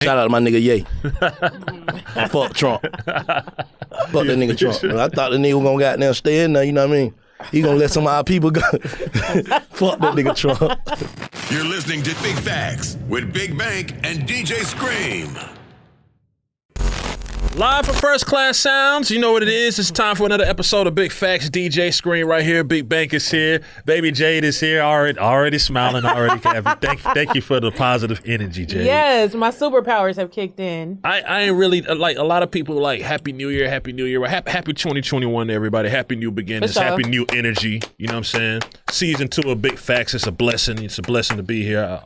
Shout out to my nigga Ye. Fuck Trump. Fuck that nigga Trump. I thought the nigga was gonna goddamn stay in there, you know what I mean? He gonna let some of our people go. Fuck that nigga Trump. You're listening to Big Facts with Big Bank and DJ Scream. Live for First Class Sounds. You know what it is. It's time for another episode of Big Facts. DJ Screen right here. Big Bank is here. Baby Jade is here. Already smiling. Already happy. Thank you for the positive energy, Jade. Yes, my superpowers have kicked in. I ain't really like a lot of people like Happy New Year. Happy 2021 to everybody. Happy new beginnings. Sure. Happy new energy. You know what I'm saying? Season 2 of Big Facts. It's a blessing. It's a blessing to be here.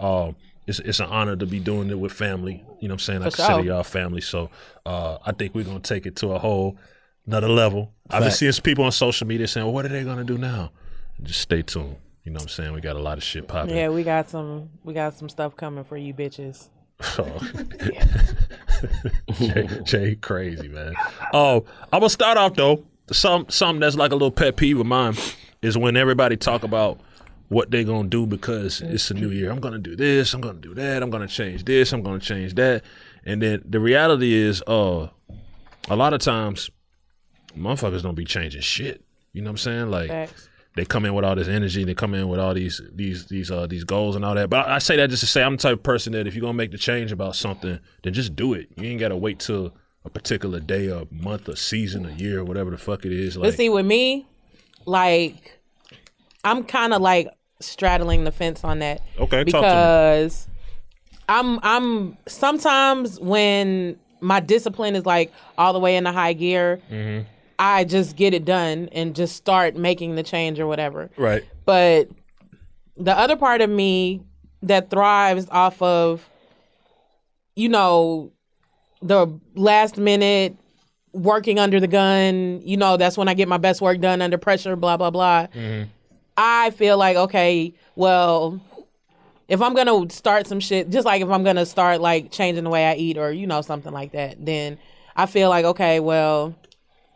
It's an honor to be doing it with family. You know what I'm saying? I consider y'all family. So I think we're going to take it to a whole another level. I've been seeing some people on social media saying, well, what are they going to do now? Just stay tuned. You know what I'm saying? We got a lot of shit popping. Yeah, we got some stuff coming for you bitches. Jay crazy, man. I'm going to start off, though. Something that's like a little pet peeve of mine is when everybody talk about what they gonna do because it's a new year. I'm gonna do this, I'm gonna do that, I'm gonna change this, I'm gonna change that. And then the reality is, a lot of times, motherfuckers don't be changing shit. You know what I'm saying? Like, Facts. They come in with all this energy, they come in with all these goals and all that. But I say that just to say I'm the type of person that if you're gonna make the change about something, then just do it. You ain't gotta wait till a particular day, or month, or season, or year, or whatever the fuck it is. Like, But see, with me, like, I'm kind of like straddling the fence on that. Okay, because I'm sometimes when my discipline is like all the way in the high gear, I just get it done and just start making the change or whatever. Right. But the other part of me that thrives off of, you know, the last minute working under the gun, you know, that's when I get my best work done under pressure, blah, blah, blah. I feel like, okay, well, if I'm going to start some shit, just like if I'm going to start like changing the way I eat or, you know, something like that, then I feel like, okay, well,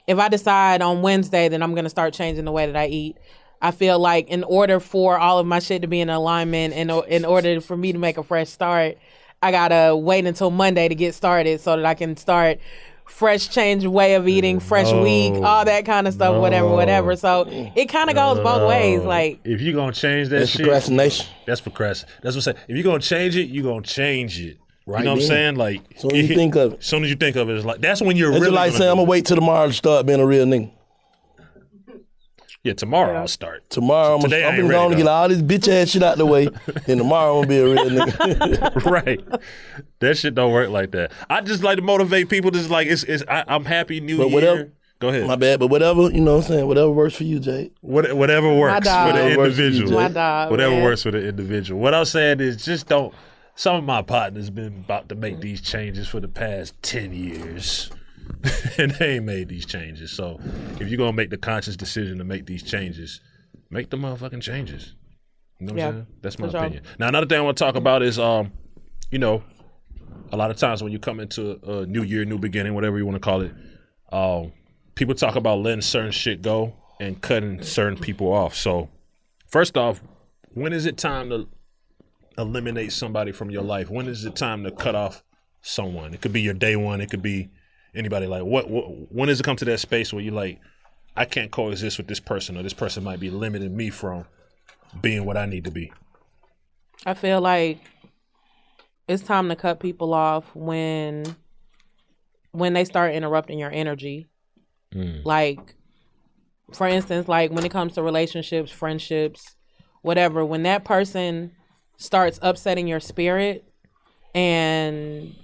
if I decide on Wednesday that I'm going to start changing the way that I eat, I feel like in order for all of my shit to be in alignment and in order for me to make a fresh start, I got to wait until Monday to get started so that I can start fresh change way of eating, fresh week, all that kind of stuff, whatever. So it kind of goes both ways. Like, if you're gonna change that shit, procrastination. That's procrastination. That's what I'm saying. If you're gonna change it, you're gonna change it. Right, you know what I'm then. saying? Like, As soon as you think of it. As soon as you think of it, it's like that's when you're It's really just like saying I'm gonna wait till tomorrow to start being a real nigga. Yeah, tomorrow I'll start. Tomorrow I'm today I ain't gonna ready, get all this bitch ass shit out the way. Then tomorrow I'm gonna be a real nigga. Right. That shit don't work like that. I just like to motivate people. Just like I'm happy New But Year. whatever- Go ahead. My bad, but whatever, you know what I'm saying, whatever works for you, Jay. Whatever works dog. for the Whatever works for you, individual. Jay. My dog, Whatever man. works for the individual. What I'm saying is just don't. Some of my partners been about to make these changes for the past 10 years. And they ain't made these changes. So if you're going to make the conscious decision to make these changes, make the motherfucking changes. You know what I'm saying? That's my for sure. opinion. Now, another thing I want to talk about is, you know, a lot of times when you come into a new year, new beginning, whatever you want to call it, people talk about letting certain shit go and cutting certain people off. So first off, when is it time to eliminate somebody from your life? When is it time to cut off someone? It could be your day one. It could be anybody. Like when does it come to that space where you're like, I can't coexist with this person, or this person might be limiting me from being what I need to be? I feel like it's time to cut people off when they start interrupting your energy. Like, for instance, like when it comes to relationships, friendships, whatever, when that person starts upsetting your spirit and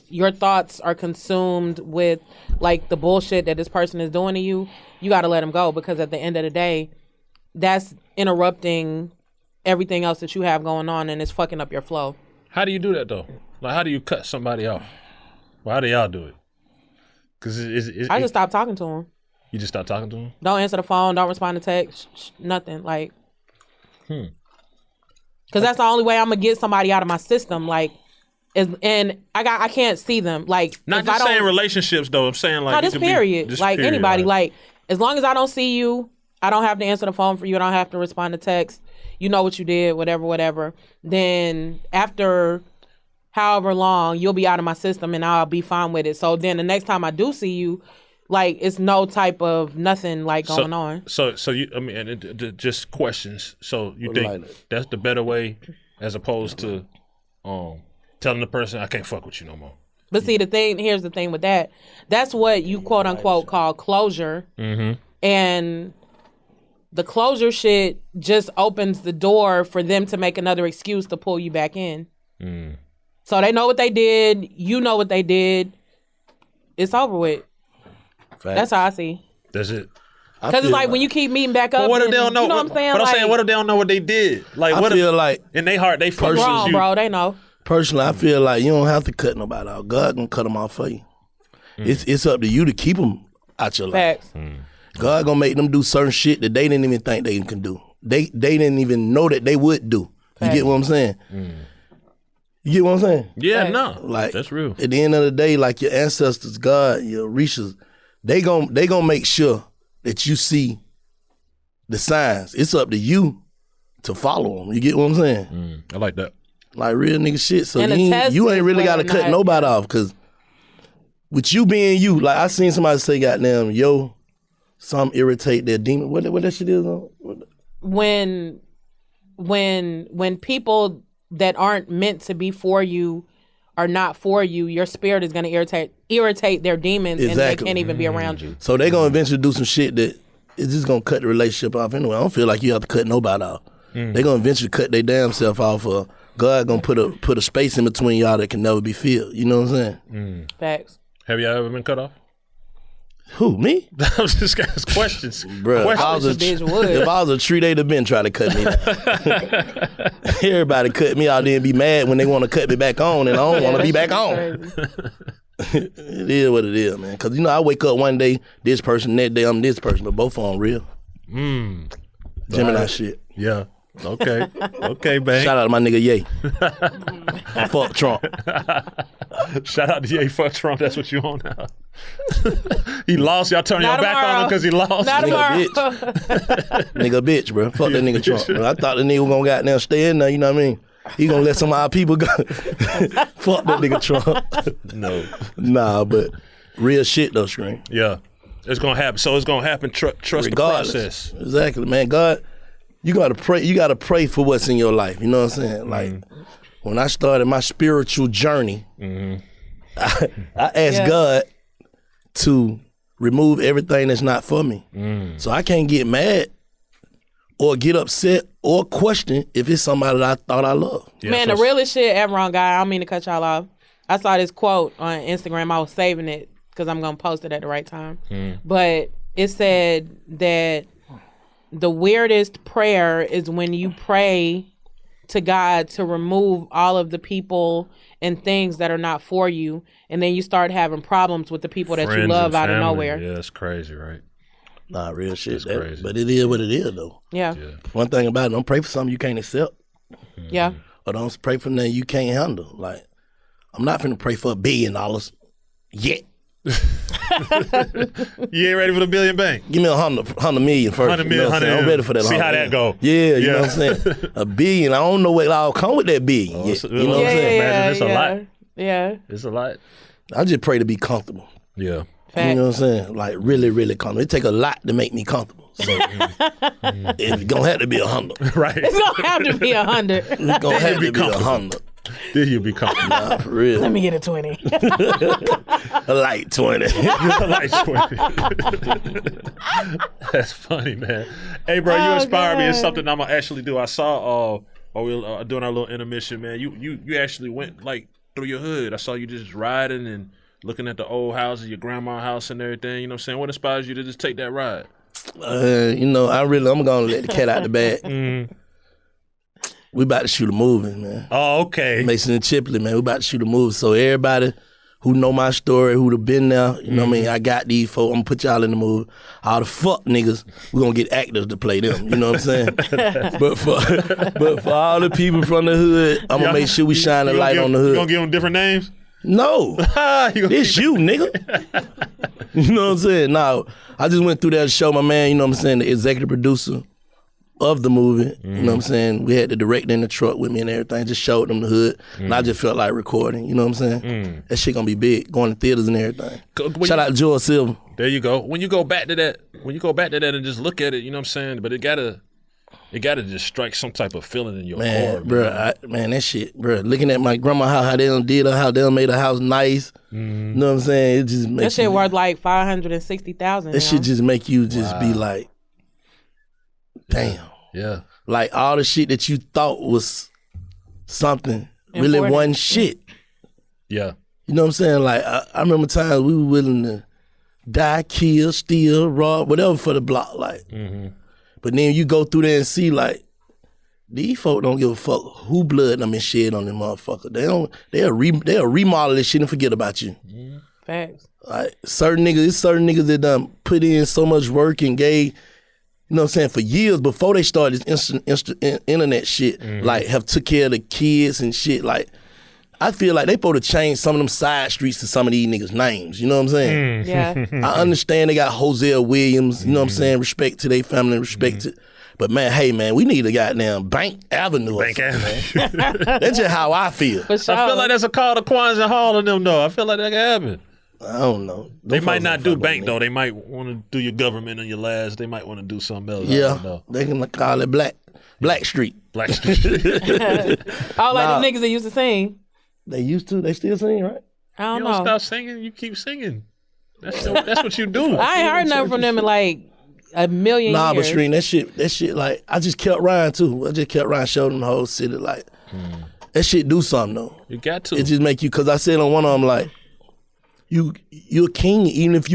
your thoughts are consumed with like the bullshit that this person is doing to you, you got to let them go, because at the end of the day, that's interrupting everything else that you have going on and it's fucking up your flow. How do you do that though? Like, how do you cut somebody off? Well, how do y'all do it? Because I just stopped talking to them. You just stop talking to them? Don't answer the phone. Don't respond to text. Nothing. Like, because that's the only way I'm gonna get somebody out of my system. Like, and I can't see them. Like, Not just saying relationships though. I'm saying like this period. Like period, anybody. right. Like, as long as I don't see you, I don't have to answer the phone for you. I don't have to respond to text. You know what you did. Whatever. Then after however long, you'll be out of my system and I'll be fine with it. So then the next time I do see you, like, it's no type of nothing like going on. So you, I mean, and just questions. So you think that's the better way, as opposed to telling the person I can't fuck with you no more. But see, here's the thing with that. That's what you quote unquote call closure, and the closure shit just opens the door for them to make another excuse to pull you back in. So they know what they did. You know what they did. It's over with. Fact. That's how I see. That's it. Because it's like when you keep meeting back up. But what if they don't know? You know what I'm saying? But I'm saying, what if they don't know what they did? Like, I feel like in their heart, they fuck wrong, bro. They know. Personally, I feel like you don't have to cut nobody out. God gonna cut them off for you. It's up to you to keep them out your life. Facts. God gonna make them do certain shit that they didn't even think they can do. They didn't even know that they would do. You get what I'm saying? You get what I'm saying? Yeah, no. Like, that's real. At the end of the day, like your ancestors, God, your Rishas, they gonna make sure that you see the signs. It's up to you to follow them. You get what I'm saying? I like that. Like real nigga shit. So you ain't really got to cut nobody off, because with you being you, like I seen somebody say, goddamn, yo, some irritate their demon. What that shit is? When people that aren't meant to be for you are not for you, your spirit is going to irritate their demons, and they can't even be around you. So they going to eventually do some shit that is just going to cut the relationship off anyway. I don't feel like you have to cut nobody off. They going to eventually cut their damn self off, or God going to put a space in between y'all that can never be filled. You know what I'm saying? Facts. Have y'all ever been cut off? Who, me? I was just asking questions. Bro, if I was a tree, they'd have been trying to cut me down. Everybody cut me out, then be mad when they want to cut me back on, and I don't want to be back on. It is what it is, man. Because, I wake up one day, this person, that day I'm this person, but both of them real. Gemini shit. Yeah. Okay. Okay, babe. Shout out to my nigga Ye. Fuck Trump. Shout out to Ye. Fuck Trump. That's what you on now. He lost. Y'all turn your back on him because he lost. Not nigga bitch. Nigga bitch, bro. Fuck that nigga Trump, bro. I thought the nigga was gonna goddamn stay in there. You know what I mean? He gonna let some of our people go. Fuck that nigga Trump. No. Nah, but real shit though, Scream. Yeah. It's gonna happen. So it's gonna happen. Trust regardless. the process. Exactly, man. God, you gotta pray. You gotta pray for what's in your life. You know what I'm saying? Like when I started my spiritual journey, I asked God to remove everything that's not for me. So I can't get mad or get upset or question if it's somebody that I thought I loved. Yeah, man, the realest shit ever on God. I don't mean to cut y'all off. I saw this quote on Instagram. I was saving it because I'm gonna post it at the right time. But it said that the weirdest prayer is when you pray to God to remove all of the people and things that are not for you, and then you start having problems with the people that you love out of nowhere. Yeah, it's crazy, right? Nah, real shit. It's crazy. But it is what it is, though. Yeah. One thing about it, don't pray for something you can't accept. Yeah. Or don't pray for nothing you can't handle. Like, I'm not finna pray for $1 billion yet. You ain't ready for the billion bank? Give me $100 million first. 100 million, I'm ready for that. See how that go. Yeah, you know what I'm saying? $1 billion. I don't know what I'll come with that billion. You know what I'm saying? Imagine it's a lot. Yeah. It's a lot. I just pray to be comfortable. Yeah. Fact. You know what I'm saying? Like really, really comfortable. It take a lot to make me comfortable. So it's gonna have to be 100. Right. It's gonna have to be 100. It's gonna have to be 100. Then you be comfortable. Nah, for real. Let me get a 20. A light 20. A light 20. That's funny, man. Hey, bro, you inspired me. It's something I'm gonna actually do. I saw while we were doing our little intermission, man. You actually went like through your hood. I saw you just riding and looking at the old houses, your grandma's house and everything. You know what I'm saying? What inspires you to just take that ride? I'm gonna let the cat out the bag. We about to shoot a movie, man. Oh, okay. Mason and Chipley, man. We about to shoot a movie. So everybody who know my story, who'd have been there, you know what I mean? I got these folks. I'm gonna put y'all in the movie. All the fuck niggas, we gonna get actors to play them. You know what I'm saying? but for all the people from the hood, I'm gonna make sure we shine a light on the hood. You gonna give them different names? No. It's you, nigga. You know what I'm saying? Now, I just went through that to show my man, you know what I'm saying, the executive producer, of the movie. You know what I'm saying? We had the director in the truck with me and everything. Just showed them the hood, and I just felt like recording. You know what I'm saying? That shit gonna be big, going to theaters and everything. Shout out to George Silver. There you go. When you go back to that, and just look at it, you know what I'm saying? But it gotta just strike some type of feeling in your core, man, that shit, bro. Looking at my grandma house, how they done did her, how they done made her house nice. You know what I'm saying? It just makes that shit worth like $560,000. That shit just make you just be like, damn. Yeah. Like all the shit that you thought was something really wasn't shit. Yeah. You know what I'm saying? Like I remember times we were willing to die, kill, steal, rob, whatever for the block. Like, but then you go through there and see like these folk don't give a fuck who blood them and shed on them motherfucker. They'll remodel this shit and forget about you. Facts. Like certain niggas that done put in so much work and gave, you know what I'm saying, for years before they started this internet shit, like have took care of the kids and shit. Like, I feel like they supposed to change some of them side streets to some of these niggas' names. You know what I'm saying? Yeah. I understand they got Hosea Williams, you know what I'm saying, respect to their family, respect to, but man, hey man, we need a goddamn Bank Avenue. Bank Avenue. That's just how I feel. For sure. I feel like that's a call to Kwanzaa Hall and them though. I feel like that can happen. I don't know. They might not do bank though. They might want to do your government on your last. They might want to do something else. Yeah, they can call it Black Street. Black Street. All like the niggas that used to sing. They used to. They still sing, right? I don't You know. don't stop singing. You keep singing. That's what you do. I ain't heard nothing from them in like a million years. But Street, that shit, like, I just kept Ryan too. I just kept Ryan showing them the whole city, like, that shit do something though. You got to. It just make you, cause I said on one of them, like, you're a king even if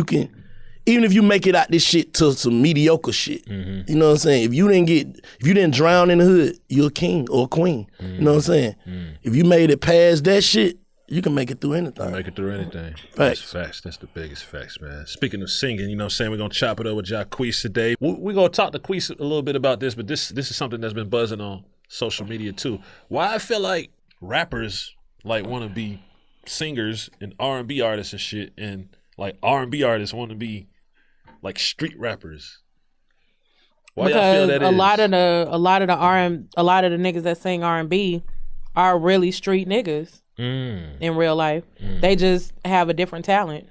you make it out this shit to some mediocre shit. You know what I'm saying? If you didn't drown in the hood, you're a king or a queen. You know what I'm saying? If you made it past that shit, you can make it through anything. Make it through anything. Facts. That's facts. That's the biggest facts, man. Speaking of singing, you know what I'm saying? We're going to chop it up with Jacquees today. We're going to talk to Queese a little bit about this, but this is something that's been buzzing on social media too. Why I feel like rappers like want to be singers and R&B artists and shit, and like R&B artists want to be like street rappers. Why y'all feel that a lot of the niggas that sing R&B are really street niggas in real life. They just have a different talent.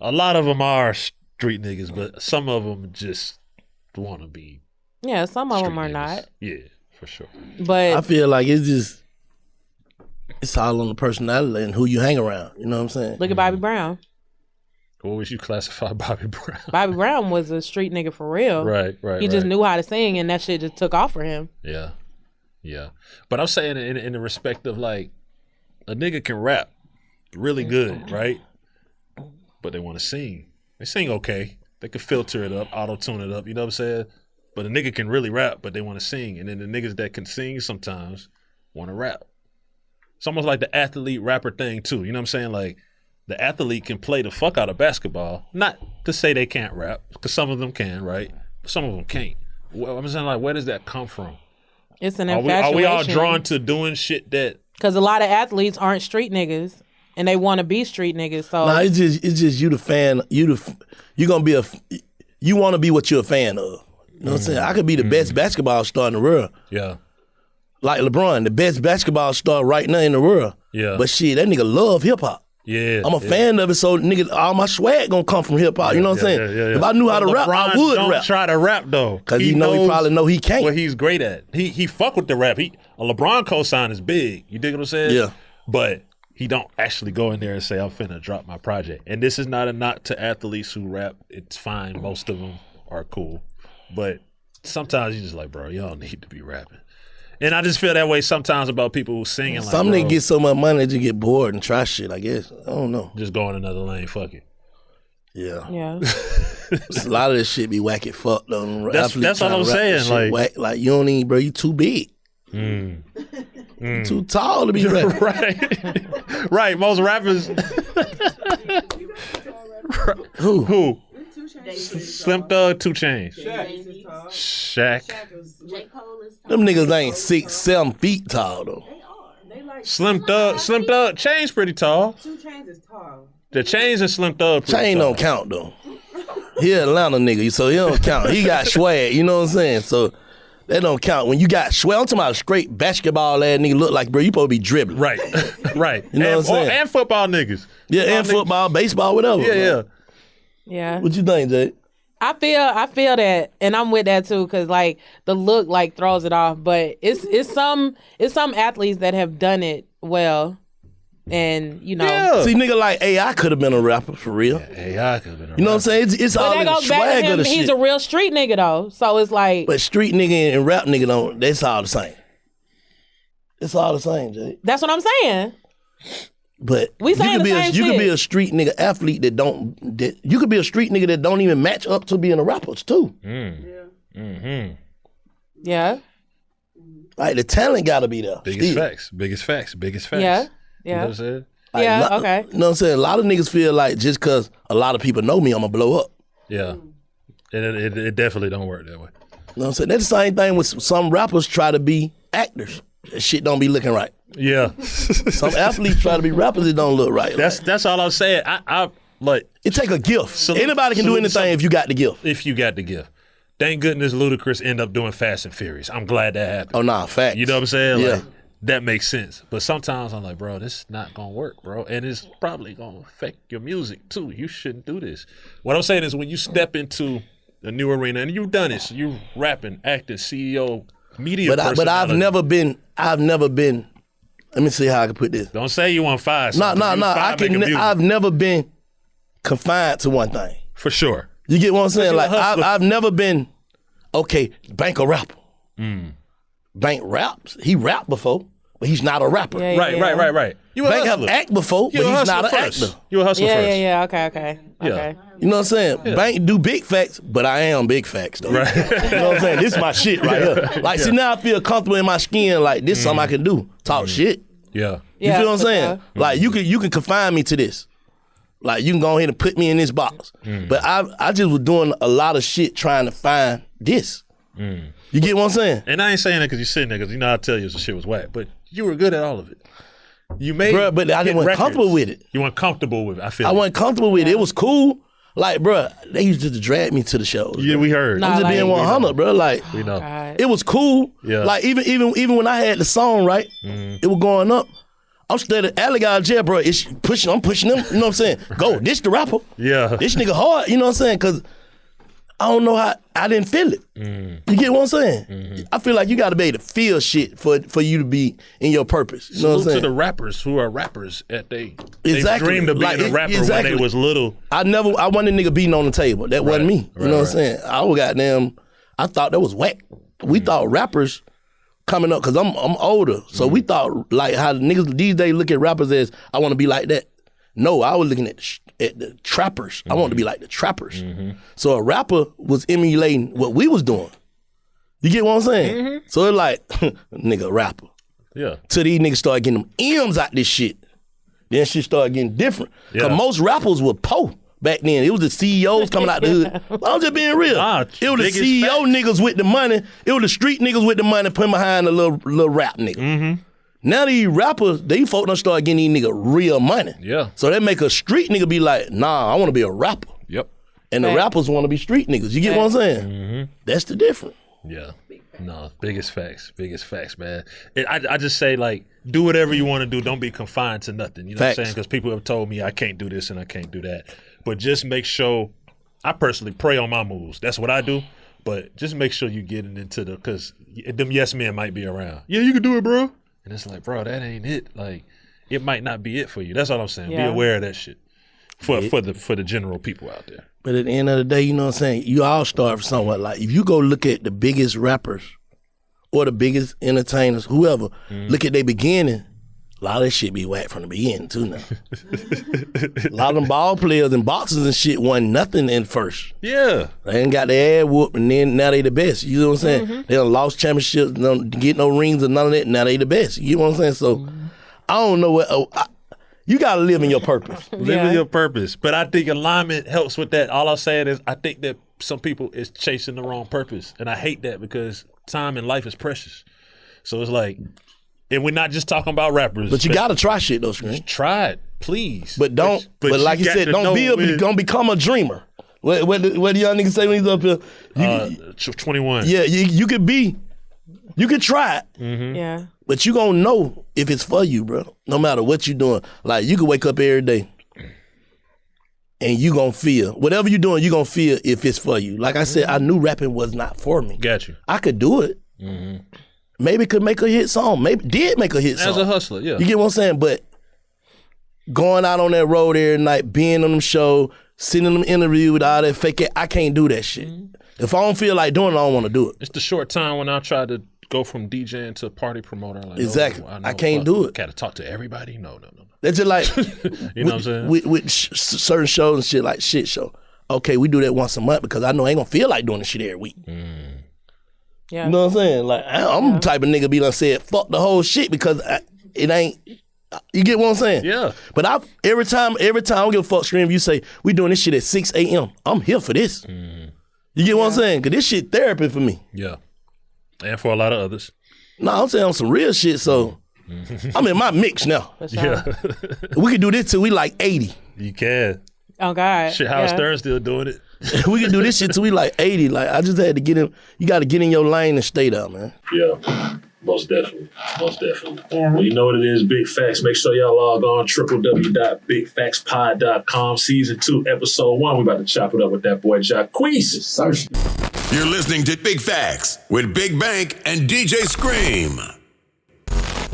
A lot of them are street niggas, but some of them just want to be. Yeah, some of them are niggas. not. Yeah, for sure. But I feel like it's all on the personality and who you hang around. You know what I'm saying? look at Bobby Brown. What would you classify Bobby Brown? Bobby Brown was a street nigga for real. Right. He just knew how to sing, and that shit just took off for him. Yeah. But I'm saying in the respect of like, a nigga can rap really good, right? But they want to sing. They sing okay. They can filter it up, auto-tune it up, you know what I'm saying? But a nigga can really rap, but they want to sing. And then the niggas that can sing sometimes want to rap. It's almost like the athlete-rapper thing too, you know what I'm saying? Like, the athlete can play the fuck out of basketball. Not to say they can't rap, because some of them can, right? But some of them can't. Well, I'm saying, like, where does that come from? It's an infatuation. Are we all drawn to doing shit that? Because a lot of athletes aren't street niggas, and they want to be street niggas. So nah, it's just you the fan. You gonna be you want to be what you're a fan of. You know what I'm saying? I could be the best basketball star in the world. Yeah. Like LeBron, the best basketball star right now in the world. Yeah. But shit, that nigga love hip hop. Yeah. I'm a fan of it, so nigga, all my swag gonna come from hip hop. You know what I'm saying? Yeah. If I knew how to rap, I would don't rap. Try to rap though, Cause he probably know he can't. What he's great at. He fuck with the rap. A LeBron cosign is big. You dig what I'm saying? Yeah. But he don't actually go in there and say, I'm finna drop my project. And this is not a knock to athletes who rap. It's fine. Most of them are cool. But sometimes you just like, bro, y'all need to be rapping. And I just feel that way sometimes about people who sing. Like, some niggas get so much money they just get bored and try shit, I guess. I don't know. Just go in another lane, fuck it. Yeah. A lot of this shit be whack as fuck though. That's what I'm saying. Like you don't even, bro, you too big. You too tall to be rapping. Right. Most rappers. Who? Slim Thug, 2 Chainz. Shaq. Them niggas ain't 6-7 feet tall though. Slim Thug, Chainz pretty tall. 2 Chainz is tall. The Chainz and Slim Thug pretty Chain tall. don't count though. He an Atlanta nigga, so he don't count. He got swag, you know what I'm saying? So that don't count. When you got swag, I'm talking about a straight basketball ass nigga look like, bro, you supposed to be dribbling. Right, right. You know what I'm saying? And football niggas. Yeah, and football, baseball, whatever. Yeah. Yeah. What you think, Jay? I feel that, and I'm with that too, because like the look like throws it off. But it's some athletes that have done it well, and you know. Yeah. See, nigga like AI could have been a rapper for real. AI could have been a You know what I'm saying? It's But all that in the goes back swag to of him. the He's shit. a real street nigga though, so it's like. But street nigga and rap nigga don't. That's all the same. It's all the same, Jay. That's what I'm saying. But We you saying could the be same you could shit. be a street nigga athlete that you could be a street nigga that don't even match up to being a rapper too. Yeah. Like the talent gotta be there. Biggest still. facts. Yeah. You know Yeah. what I'm saying? Like, Yeah, okay. You know what I'm saying? A lot of niggas feel like just cause a lot of people know me, I'm gonna blow up. Yeah. And it definitely don't work that way. You know what I'm saying? That's the same thing with some rappers try to be actors. That shit don't be looking right. Yeah. Some athletes try to be rappers, it don't look right. That's all I'm saying. I like It take a gift. Salute- Anybody can do salute anything some- if you got the gift. if you got the gift. Thank goodness Ludacris end up doing Fast and Furious. I'm glad that happened. Oh nah, facts. You know what I'm saying? Yeah. Like, that makes sense. But sometimes I'm like, bro, this is not gonna work, bro. And it's probably gonna affect your music too. You shouldn't do this. What I'm saying is when you step into a new arena and you've done it, so you rapping, acting, CEO, media But I've personality. never been. Let me see how I can put this. Don't say you on fire. No. I've never been confined to one thing. For sure. You get what I'm saying? you're a Like hustler. I've never been. Okay, Bank a rapper. Bank raps. He rapped before, but he's not a rapper. Yeah, Right. You a Bank have hustler. act before, You but a he's not hustler an first. actor. You a hustler Yeah, first. yeah. Okay. Yeah. You know what I'm saying? Bank do big facts, but I am big facts though. Right. You know what I'm saying? This is my shit right here. Like, see, now I feel comfortable in my skin. Like, this is something I can do. Talk shit. Yeah. You Yeah, feel what I'm for saying? sure. Like, you can confine me to this. Like, you can go ahead and put me in this box. But I just was doing a lot of shit trying to find this. You get what I'm saying? And I ain't saying that because you're sitting there because you know I tell you the shit was whack, but you were good at all of it. You made, Bruh, but I didn't hit want comfortable records. with it. You weren't comfortable with it. I feel. I it. wasn't comfortable with it. It was cool. Like, bruh, they used to drag me to the shows. Yeah, we heard. Nah, I'm just like- being 100, bro. Like, We know. God. it was cool. Yeah. Like even when I had the song right, it was going up. I'm still at Alligator jail, bro. I'm pushing them. You know what I'm saying? Go, this the rapper. Yeah. This nigga hard. You know what I'm saying? Cause I don't know how I didn't feel it. You get what I'm saying? I feel like you got to be able to feel shit for you to be in your purpose. You know what I'm Salute to saying? the rappers who are rappers at they Exactly. dreamed of being Like, a rapper when exactly. they was little. I wasn't a nigga beating on the table. That wasn't me. You know what I'm saying? I was goddamn. I thought that was whack. We thought rappers coming up because I'm older, so we thought like how the niggas these days look at rappers as I want to be like that. No, I was looking at the trappers. I wanted to be like the trappers. So a rapper was emulating what we was doing. You get what I'm saying? So it's like nigga rapper. Yeah. Till these niggas start getting them M's out this shit. Then shit started getting different. Cause Yeah. most rappers were po back then. It was the CEOs coming out the hood. I'm just being real. Nah, It was the biggest CEO facts. niggas with the money. It was the street niggas with the money putting behind the little rap nigga. Now these rappers, they folk done start getting these niggas real money. Yeah. So they make a street nigga be like, nah, I want to be a rapper. Yep. And the Fact. rappers want to be street niggas. You get what I'm saying? That's the difference. Yeah. No, biggest facts, man. I just say like, do whatever you want to do. Don't be confined to nothing. You know what I'm Facts. saying? Because people have told me I can't do this and I can't do that. But just make sure. I personally pray on my moves. That's what I do. But just make sure you get into because them yes men might be around. Yeah, you can do it, bro. And it's like, bro, that ain't it. Like, it might not be it for you. That's all I'm saying. Yeah. Be aware of that shit for the general people out there. But at the end of the day, you know what I'm saying? You all start from somewhere. Like, if you go look at the biggest rappers or the biggest entertainers, whoever, look at their beginning, a lot of that shit be whack from the beginning, too, now. A lot of them ball players and boxers and shit won nothing in first. Yeah. They ain't got their ass whooped, and then now they the best. You know what I'm saying? They done lost championships, don't get no rings or none of that, now they the best. You know what I'm saying? So, I don't know what... you got to live in your purpose. Live with your purpose. But I think alignment helps with that. All I'm saying is I think that some people is chasing the wrong purpose. And I hate that because time in life is precious. So it's like, and we're not just talking about rappers. But you got to try shit, though, Screen. Try it, please. But don't, but like you got said, to don't know be when- gonna become a dreamer. What do y'all niggas say when he's up here? 21. Yeah, you could try it. Mm-hmm. Yeah. But you gonna know if it's for you, bro. No matter what you doing. Like, you can wake up every day and you gonna feel, whatever you doing, you gonna feel if it's for you. Like I said, I knew rapping was not for me. Got you. I could do it. Mm-hmm. Maybe could make a hit song. Maybe did make a hit song. As a hustler, yeah. You get what I'm saying? But going out on that road every night, being on them show, sitting in them interview with all that fake, I can't do that shit. Mm-hmm. If I don't feel like doing it, I don't want to do it. It's the short time when I tried to go from DJing to party promoter. Like, Exactly. No, I can't do it. Got to talk to everybody? No. That's just like, You know what I'm saying? With certain shows and shit, like Shit Show. Okay, we do that once a month because I know I ain't gonna feel like doing this shit every week. Yeah. You know what I'm saying? Like, I'm the type of nigga be done said, fuck the whole shit because it ain't, you get what I'm saying? Yeah. But every time, I don't give a fuck, Scream, you say, we doing this shit at 6 a.m. I'm here for this. You get what I'm saying? Because this shit therapy for me. Yeah. And for a lot of others. No, I'm saying on some real shit, so I'm in my mix now. For sure. Yeah. We can do this till we like 80. You can. Oh God. Shit, Howard Yeah. Stern's still doing it. We can do this shit till we like 80. Like, I just had to get him. You got to get in your lane and stay there, man. Yeah, most definitely. Yeah. Well, you know what it is, Big Facts. Make sure y'all log on, www.bigfactspod.com. Season 2, Episode 1. We about to chop it up with that boy, Jacquees. You're listening to Big Facts with Big Bank and DJ Scream.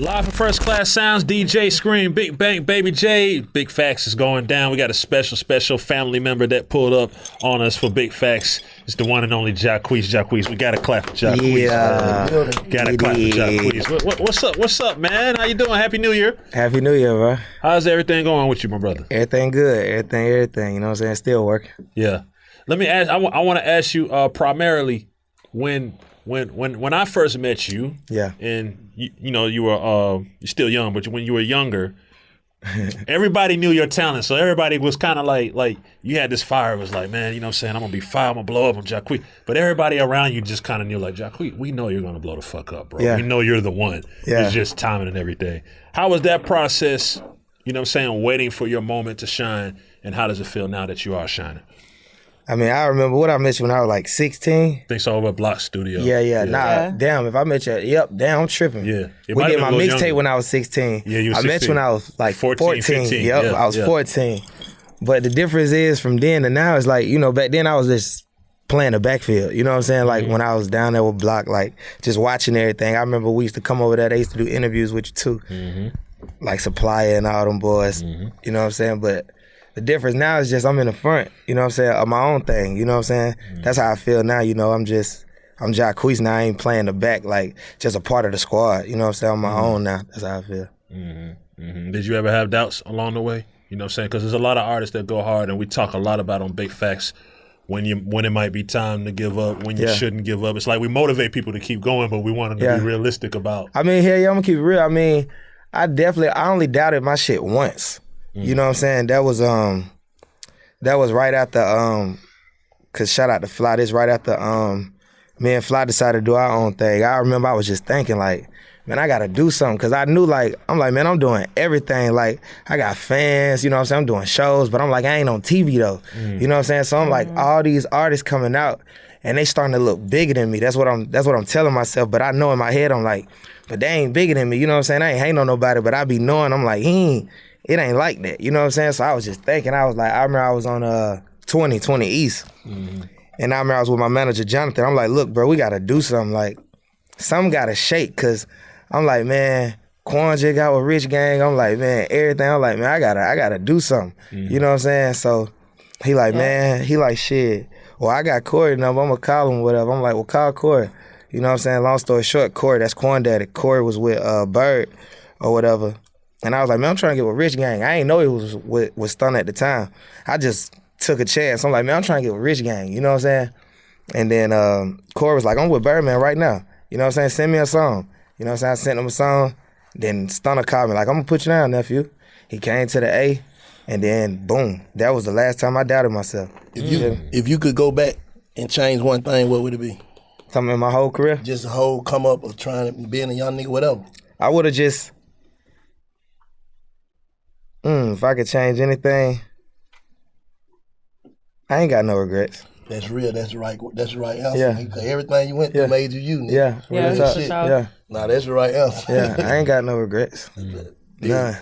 Live for First Class Sounds, DJ Scream, Big Bank, Baby J. Big Facts is going down. We got a special family member that pulled up on us for Big Facts. It's the one and only Jacquees. Jacquees, we got to clap for Jacquees. Yeah. Got to clap for Jacquees. What's up, man? How you doing? Happy New Year. Happy New Year, bro. How's everything going with you, my brother? Everything good. Everything. You know what I'm saying? Still working. Yeah. Let me ask, I want to ask you primarily when I first met you, Yeah. and you know you were you're still young, but when you were younger, everybody knew your talent, so everybody was kind of like you had this fire. It was like, man, you know what I'm saying, I'm gonna be fire, I'm gonna blow up on Jacquees. But everybody around you just kind of knew, like, Jacquees, we know you're gonna blow the fuck up, bro. Yeah. We know you're the one. Yeah. It's just timing and everything. How was that process? You know what I'm saying, waiting for your moment to shine, and how does it feel now that you are shining? I mean, I remember what I met you when I was like 16. Think so, over at Block Studio. Yeah. Nah, damn, if I met you, damn, I'm tripping. Yeah. It We might did have my been a little mixtape younger. when I was 16. Yeah, you were I met 16. you when I was like 14. 15. Yep, Yeah, I was yeah. 14. But the difference is from then to now is like, you know, back then I was just playing the backfield. You know what I'm saying? Like when I was down there with Block, like just watching everything. I remember we used to come over there. They used to do interviews with you too. Like Supplier and all them boys. You know what I'm saying? But the difference now is just I'm in the front, you know what I'm saying, of my own thing, you know what I'm saying? That's how I feel now, you know, I'm Jacquees now, I ain't playing the back, like just a part of the squad, you know what I'm saying, on my own now, that's how I feel. Did you ever have doubts along the way? You know what I'm saying? Because there's a lot of artists that go hard, and we talk a lot about on Big Facts when it might be time to give up, when you shouldn't give up. It's like we motivate people to keep going, but we want them to be realistic about. I mean, hell yeah, I'm gonna keep it real. I mean, I only doubted my shit once. You know what I'm saying? That was right after cause shout out to Fly, this right after me and Fly decided to do our own thing. I remember I was just thinking like, man, I gotta do something, cause I knew like, I'm like, man, I'm doing everything. Like I got fans, you know what I'm saying? I'm doing shows, but I'm like, I ain't on TV though. You know what I'm saying? So I'm like, all these artists coming out and they starting to look bigger than me. That's what I'm telling myself, but I know in my head I'm like, but they ain't bigger than me. You know what I'm saying? I ain't hating on nobody, but I be knowing, I'm like, it ain't like that. You know what I'm saying? So I was just thinking, I remember I was on 20 East. And I remember I was with my manager, Jonathan. I'm like, look, bro, we got to do something. Like, something got to shake. Because I'm like, man, Quan just got with Rich Gang. I'm like, man, everything. I'm like, man, I gotta do something. You know what I'm saying? So he like, man, he like, shit. Well, I got Corey number. I'm going to call him, whatever. I'm like, well, call Corey. You know what I'm saying? Long story short, Corey, that's Quan Daddy. Corey was with Bird or whatever. And I was like, man, I'm trying to get with Rich Gang. I ain't know he was with Stun at the time. I just took a chance. I'm like, man, I'm trying to get with Rich Gang. You know what I'm saying? And then Corey was like, I'm with Birdman right now. You know what I'm saying? Send me a song. You know what I'm saying? I sent him a song. Then Stunner called me like, I'm going to put you down, nephew. He came to the A. And then, boom. That was the last time I doubted myself. If you could go back and change one thing, what would it be? Something in my whole career? Just the whole come up of trying to being a young nigga, whatever. I would have just... if I could change anything, I ain't got no regrets. That's real. That's the right answer. Yeah. Because everything you went through made you you. Nigga. Yeah. Yeah, Real talk. for sure. Yeah. Nah, that's the right answer. Yeah. I ain't got no regrets. None.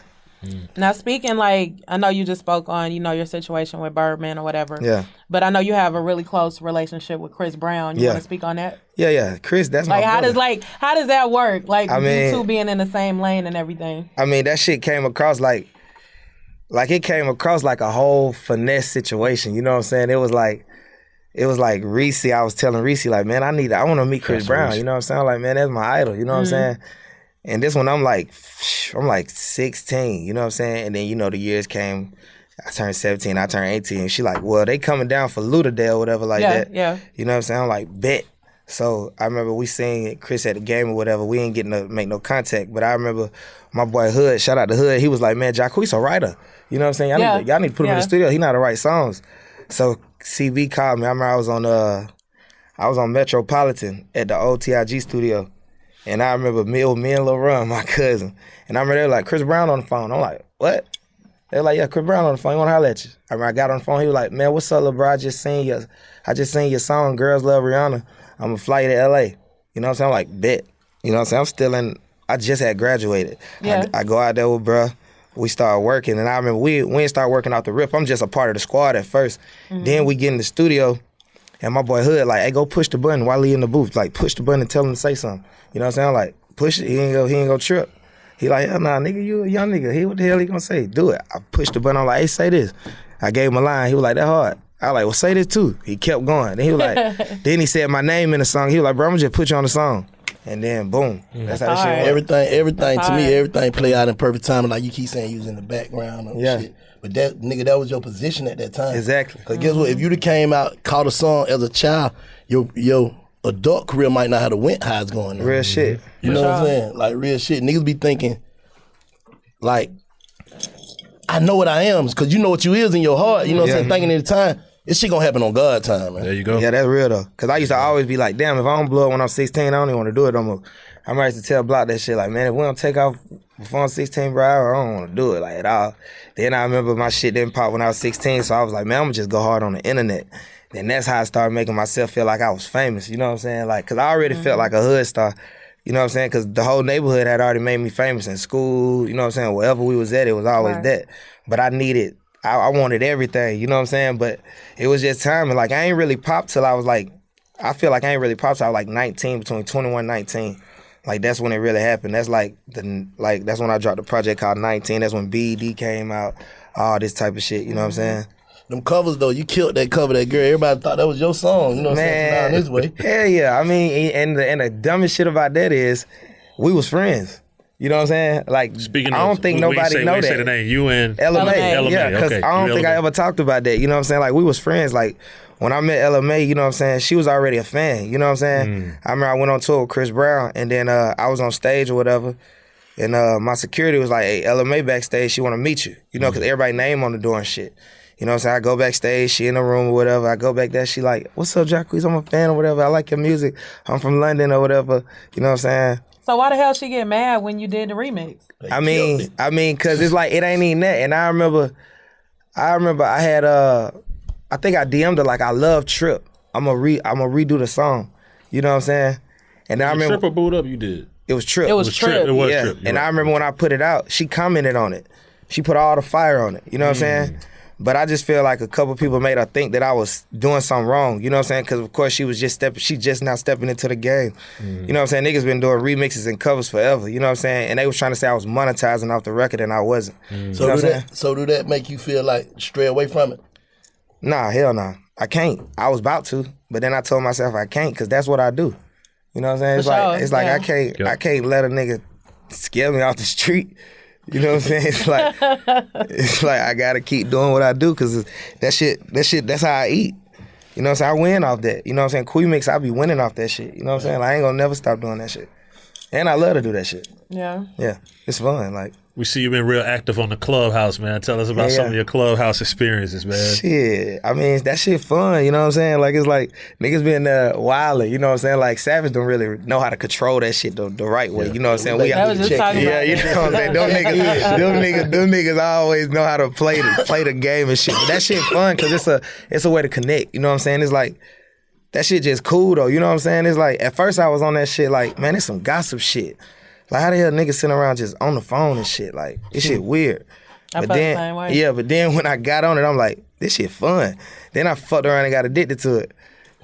Now speaking like, I know you just spoke on, your situation with Birdman or whatever. Yeah. But I know you have a really close relationship with Chris Brown. You want to speak on that? Yeah. Chris, that's my Like brother. how does that work? Like I mean, you two being in the same lane and everything. I mean, that shit came across like it came across like a whole finesse situation. You know what I'm saying? It was like Reese. I was telling Reese, like, man, I want to meet Chris Brown. You know what I'm saying? Like, man, that's my idol. You know what I'm saying? And this one, I'm like 16. You know what I'm saying? And then, the years came. I turned 17. I turned 18. She like, well, they coming down for Lauderdale or whatever like that. Yeah. You know what I'm saying? I'm like, bet. So I remember we seen Chris at the game or whatever. We ain't getting to make no contact. But I remember my boy Hood, shout out to Hood, he was like, man, Jacquees a writer. You know what I'm saying? Y'all need to put him in the studio. He know how to write songs. So CB called me. I remember I was on Metropolitan at the old TIG studio. And I remember me and Lil Ron, my cousin. And I remember they were like, Chris Brown on the phone. I'm like, what? They were like, yeah, Chris Brown on the phone. He want to holler at you. I remember I got on the phone. He was like, man, what's up, little bro? I just seen your song, Girls Love Rihanna. I'm going to fly you to LA. You know what I'm saying? I'm like, bet. You know what I'm saying? I just had graduated. Yeah. I go out there with bruh. We started working. And I remember we didn't start working off the rip. I'm just a part of the squad at first. Then we get in the studio. And my boy Hood, like, hey, go push the button while he in the booth. Like, push the button and tell him to say something. You know what I'm saying? I'm like, push it. He ain't go trip. He like, hell nah, nigga, you a young nigga. What the hell he gonna say? Do it. I pushed the button. I'm like, hey, say this. I gave him a line. He was like, that hard. I was like, well, say this too. He kept going. Then he was like, then he said my name in the song. He was like, bro, I'm gonna just put you on the song. And then boom. That's how that shit works. Everything to me, everything play out in perfect time. Like you keep saying, you was in the background and shit. But that nigga, that was your position at that time. Exactly. Cause guess what? If you'd have came out, caught a song as a child, your adult career might not have went how it's going. Real shit. You know what I'm saying? Like real shit. Niggas be thinking, like, I know what I am, cause you know what you is in your heart. You know what I'm saying? Thinking at the time, this shit gonna happen on God's time, man. There you go. Yeah, that's real though. Cause I used to always be like, damn, if I don't blow up when I'm 16, I don't even want to do it no more. I might used to tell Block that shit, like, man, if we don't take off before I'm 16, bro, I don't want to do it, like, at all. Then I remember my shit didn't pop when I was 16, so I was like, man, I'm gonna just go hard on the internet. Then that's how I started making myself feel like I was famous, you know what I'm saying? Like, cause I already felt like a hood star, you know what I'm saying? Cause the whole neighborhood had already made me famous in school, you know what I'm saying? Wherever we was at, it was always that. But I wanted everything, you know what I'm saying? But it was just time, and like, I ain't really popped till I was like, I feel like I ain't really popped till I was like 19, between 21 and 19. Like, that's when it really happened. That's like, that's when I dropped the project called 19. That's when BED came out, all this type of shit, you know what I'm saying? Them covers though, you killed that cover, that girl. Everybody thought that was your song, you know what I'm saying? Down this way. Hell yeah. I mean, and the dumbest shit about that is, we was friends. You know what I'm saying? Like, Speaking I don't think nobody know that. Say the name, you and Ella Mai. Ella Mai, Yeah, because okay. I don't think I ever talked about that. You know what I'm saying? Like, we was friends. Like, when I met Ella Mai, you know what I'm saying, she was already a fan. You know what I'm saying? I remember I went on tour with Chris Brown, and then I was on stage or whatever, and my security was like, hey, Ella Mai backstage, she want to meet you. You know, because everybody name on the door and shit. You know what I'm saying? I go backstage, she in the room or whatever. I go back there, she like, what's up, Jacquees? I'm a fan or whatever. I like your music. I'm from London or whatever. You know what I'm saying? So why the hell she get mad when you did the remix? I mean, cause it's like, it ain't even that. And I remember I had I think I DM'd her like, I love Trip. I'm gonna redo the song. You know what I'm saying? And I remember Trip or Boot Up you did. It was Trip. It was Trip. It was yeah. Trip. And I remember when I put it out, she commented on it. She put all the fire on it. You know what I'm saying? But I just feel like a couple people made her think that I was doing something wrong. You know what I'm saying? Because of course she just now stepping into the game. You know what I'm saying? Niggas been doing remixes and covers forever. You know what I'm saying? And they was trying to say I was monetizing off the record and I wasn't. So do that make you feel like stray away from it? Nah, hell nah. I can't. I was about to, but then I told myself I can't because that's what I do. You know what I'm saying? It's like I can't let a nigga scare me off the street. You know what I'm saying? It's like I gotta keep doing what I do because that shit, that's how I eat. You know what I'm saying? I win off that. You know what I'm saying? Queen Mix, I be winning off that shit. You know what I'm saying? Like, I ain't gonna never stop doing that shit. And I love to do that shit. Yeah. Yeah. It's fun. Like, We see you've been real active on the Clubhouse, man. Tell us about some of your Clubhouse experiences, man. Shit, I mean, that shit fun, you know what I'm saying? Like, it's like, niggas been wildin', you know what I'm saying? Like, Savage don't really know how to control that shit the right way, you know what I'm saying? We I was just talking about you know what I'm saying? Them niggas always know how to play the game and shit. But that shit fun, because it's a way to connect, you know what I'm saying? It's like, that shit just cool, though, you know what I'm saying? It's like, at first I was on that shit like, man, it's some gossip shit. Like, how the hell niggas sitting around just on the phone and shit? Like, this shit weird. I felt the same way. Yeah, but then when I got on it, I'm like, this shit fun. Then I fucked around and got addicted to it.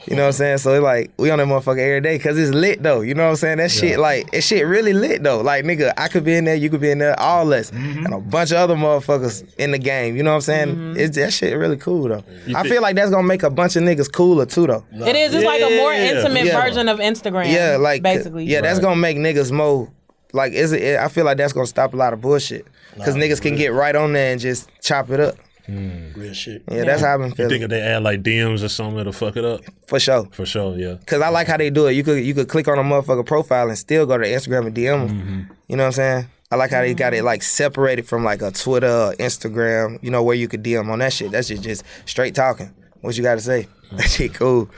You know what I'm saying? So it's like, we on that motherfucker every day because it's lit though. You know what I'm saying? That shit, like, that shit really lit though. Like, nigga, I could be in there, you could be in there, all us. And a bunch of other motherfuckers in the game. You know what I'm saying? That shit really cool though. I feel like that's gonna make a bunch of niggas cooler too though. It is. It's like a more intimate version of Instagram. Yeah, like, basically. Yeah, that's gonna make niggas more, like, I feel like that's gonna stop a lot of bullshit. Because niggas can get right on there and just chop it up. Real shit. Yeah, that's how I've been You feeling. think if they add like DMs or something, it'll fuck it up? For sure. For sure, yeah. Because I like how they do it. You could click on a motherfucker profile and still go to Instagram and DM them. You know what I'm saying? I like how they got it like separated from like a Twitter or Instagram, you know, where you could DM on that shit. That shit just straight talking. What you got to say? That shit cool.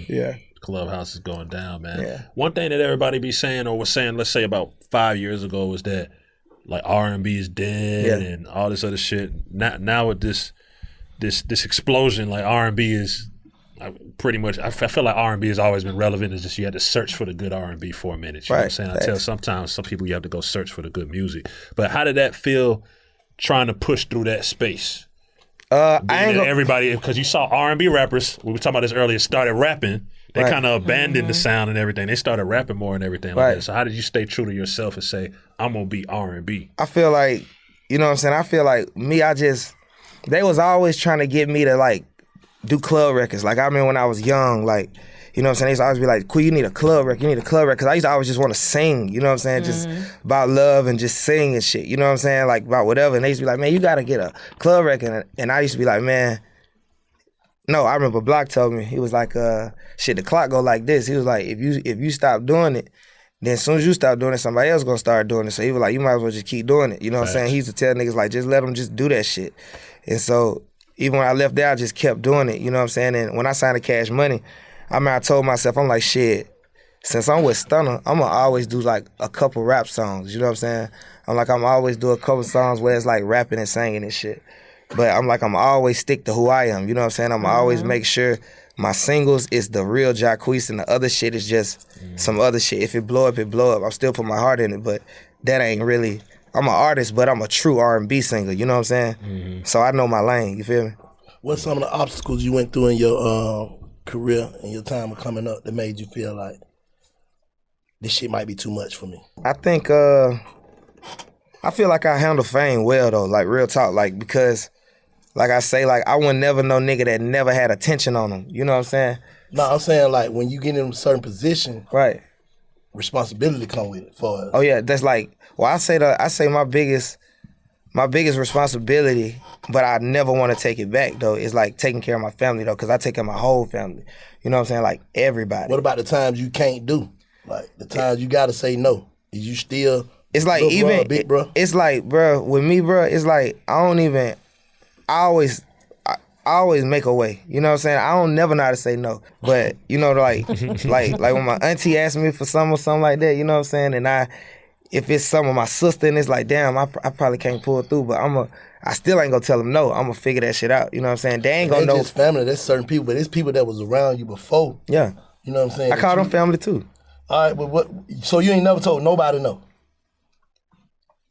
Yeah. Clubhouse is going down, man. Yeah. One thing that everybody be saying or was saying, let's say about 5 years ago, was that like R&B is dead and all this other shit. Now with this explosion, like R&B is pretty much. I feel like R&B has always been relevant. It's just you had to search for the good R&B for a minute. You know what I'm saying? I tell sometimes some people you have to go search for the good music. But how did that feel trying to push through that space? Everybody, because you saw R&B rappers, we were talking about this earlier, started rapping. They kind of abandoned the sound and everything. They started rapping more and everything like that. So how did you stay true to yourself and say, I'm going to be R&B? I feel like, you know what I'm saying? I feel like me, they was always trying to get me to like do club records. Like I remember when I was young, like, you know what I'm saying? They used to always be like, cool, you need a club record, you need a club record. Because I used to always just want to sing, you know what I'm saying? Just about love and just sing and shit, you know what I'm saying? Like about whatever. And they used to be like, man, you got to get a club record. And I used to be like, man, no, I remember Block told me, he was like, shit, the clock go like this. He was like, if you stop doing it, then as soon as you stop doing it, somebody else gonna start doing it. So he was like, you might as well just keep doing it. You know what I'm saying? He used to tell niggas like, just let them just do that shit. And so even when I left there, I just kept doing it. You know what I'm saying? And when I signed to Cash Money, I told myself, I'm like, shit, since I'm with Stunner, I'm gonna always do like a couple rap songs. You know what I'm saying? I'm always do a couple songs where it's like rapping and singing and shit. But I'm always stick to who I am. You know what I'm saying? I'm always make sure my singles is the real Jacquees and the other shit is just some other shit. If it blow up, it blow up. I still put my heart in it, but that ain't really, I'm an artist, but I'm a true R&B singer. You know what I'm saying? So I know my lane. You feel me? What's some of the obstacles you went through in your career and your time of coming up that made you feel like this shit might be too much for me? I think, I feel like I handle fame well though, like real talk, like because like I say, like I would never know nigga that never had attention on him. You know what I'm saying? No, I'm saying like when you get in a certain position, right? Responsibility come with it for us. Oh yeah, that's like, well, I say my biggest responsibility, but I never want to take it back though, is like taking care of my family though, because I take care of my whole family. You know what I'm saying? Like everybody. What about the times you can't do? Like the times you gotta say no. Is you still? It's like even big bro. It's like, bro, with me, bro, it's like I always make a way. You know what I'm saying? I don't never know how to say no. But, you know, like when my auntie asked me for something or something like that, you know what I'm saying? And if it's some of my sister and it's like, damn, I probably can't pull through, but I still ain't gonna tell them no. I'm gonna figure that shit out. You know what I'm saying? They ain't gonna know. It's just family. There's certain people, but it's people that was around you before. Yeah. You know what I'm saying? I call them family too. All right, but what? So you ain't never told nobody no?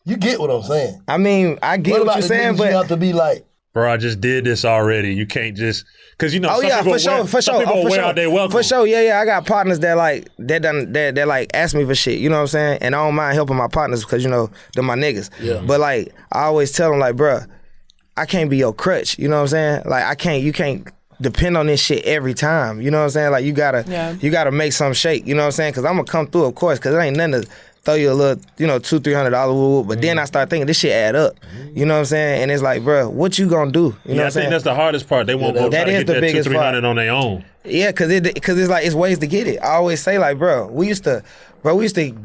You get what I'm saying? I mean, I get what you're saying, but you have to be like, bro, I just did this already. You can't just, because you know, some people wear out their welcome. For sure, yeah. I got partners that like that ask me for shit. You know what I'm saying? And I don't mind helping my partners because you know they're my niggas. Yeah. But like I always tell them like, bro, I can't be your crutch. You know what I'm saying? Like you can't depend on this shit every time. You know what I'm saying? Like you gotta make some shake. You know what I'm saying? Because I'm gonna come through, of course, because it ain't nothing to throw you a little, $200-$300, but then I start thinking this shit add up. You know what I'm saying? And it's like, bro, what you gonna do? You know what I'm saying? I think that's the hardest part. They won't go try to get that $200-$300 on their own. Yeah, cause it's like it's ways to get it. I always say like, bro, we used to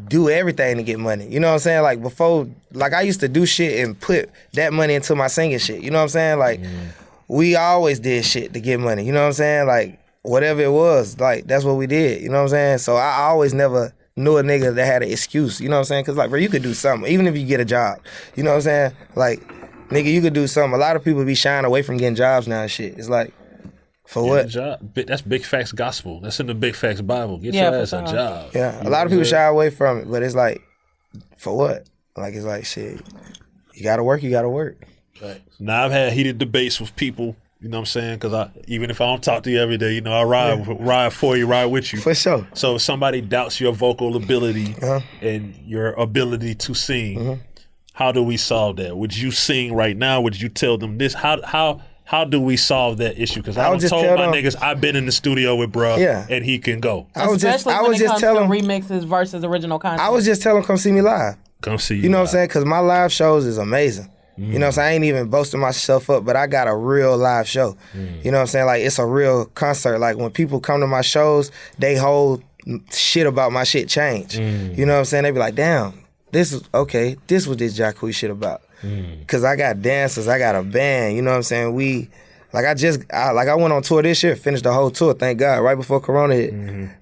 do everything to get money. You know what I'm saying? Like before, like I used to do shit and put that money into my singing shit. You know what I'm saying? Like we always did shit to get money. You know what I'm saying? Like whatever it was, like that's what we did. You know what I'm saying? So I always never knew a nigga that had an excuse. You know what I'm saying? Cause like, bro, you could do something even if you get a job. You know what I'm saying? Like, nigga, you could do something. A lot of people be shying away from getting jobs now and shit. It's like, for what? Job. That's Big Facts gospel. That's in the Big Facts Bible. Get your ass a job. Yeah, a lot of people shy away from it, but it's like, for what? Like, it's like, shit, you gotta work, you gotta work. Right. Now, I've had heated debates with people, you know what I'm saying? Because even if I don't talk to you every day, I ride for you, ride with you. For sure. So if somebody doubts your vocal ability and your ability to sing, how do we solve that? Would you sing right now? Would you tell them this? How do we solve that issue? Because I was told my niggas I've been in the studio with bruh and he can go. I was just telling remixes versus original content. I was just telling come see me live. Come see you. You know what I'm saying? Because my live shows is amazing. You know what I'm saying? I ain't even boasting myself up, but I got a real live show. You know what I'm saying? Like it's a real concert. Like when people come to my shows, they whole shit about my shit change. You know what I'm saying? They be like, damn, this was this Jacquees shit about. Cause I got dancers, I got a band, you know what I'm saying? I went on tour this year, finished the whole tour, thank God, right before Corona hit.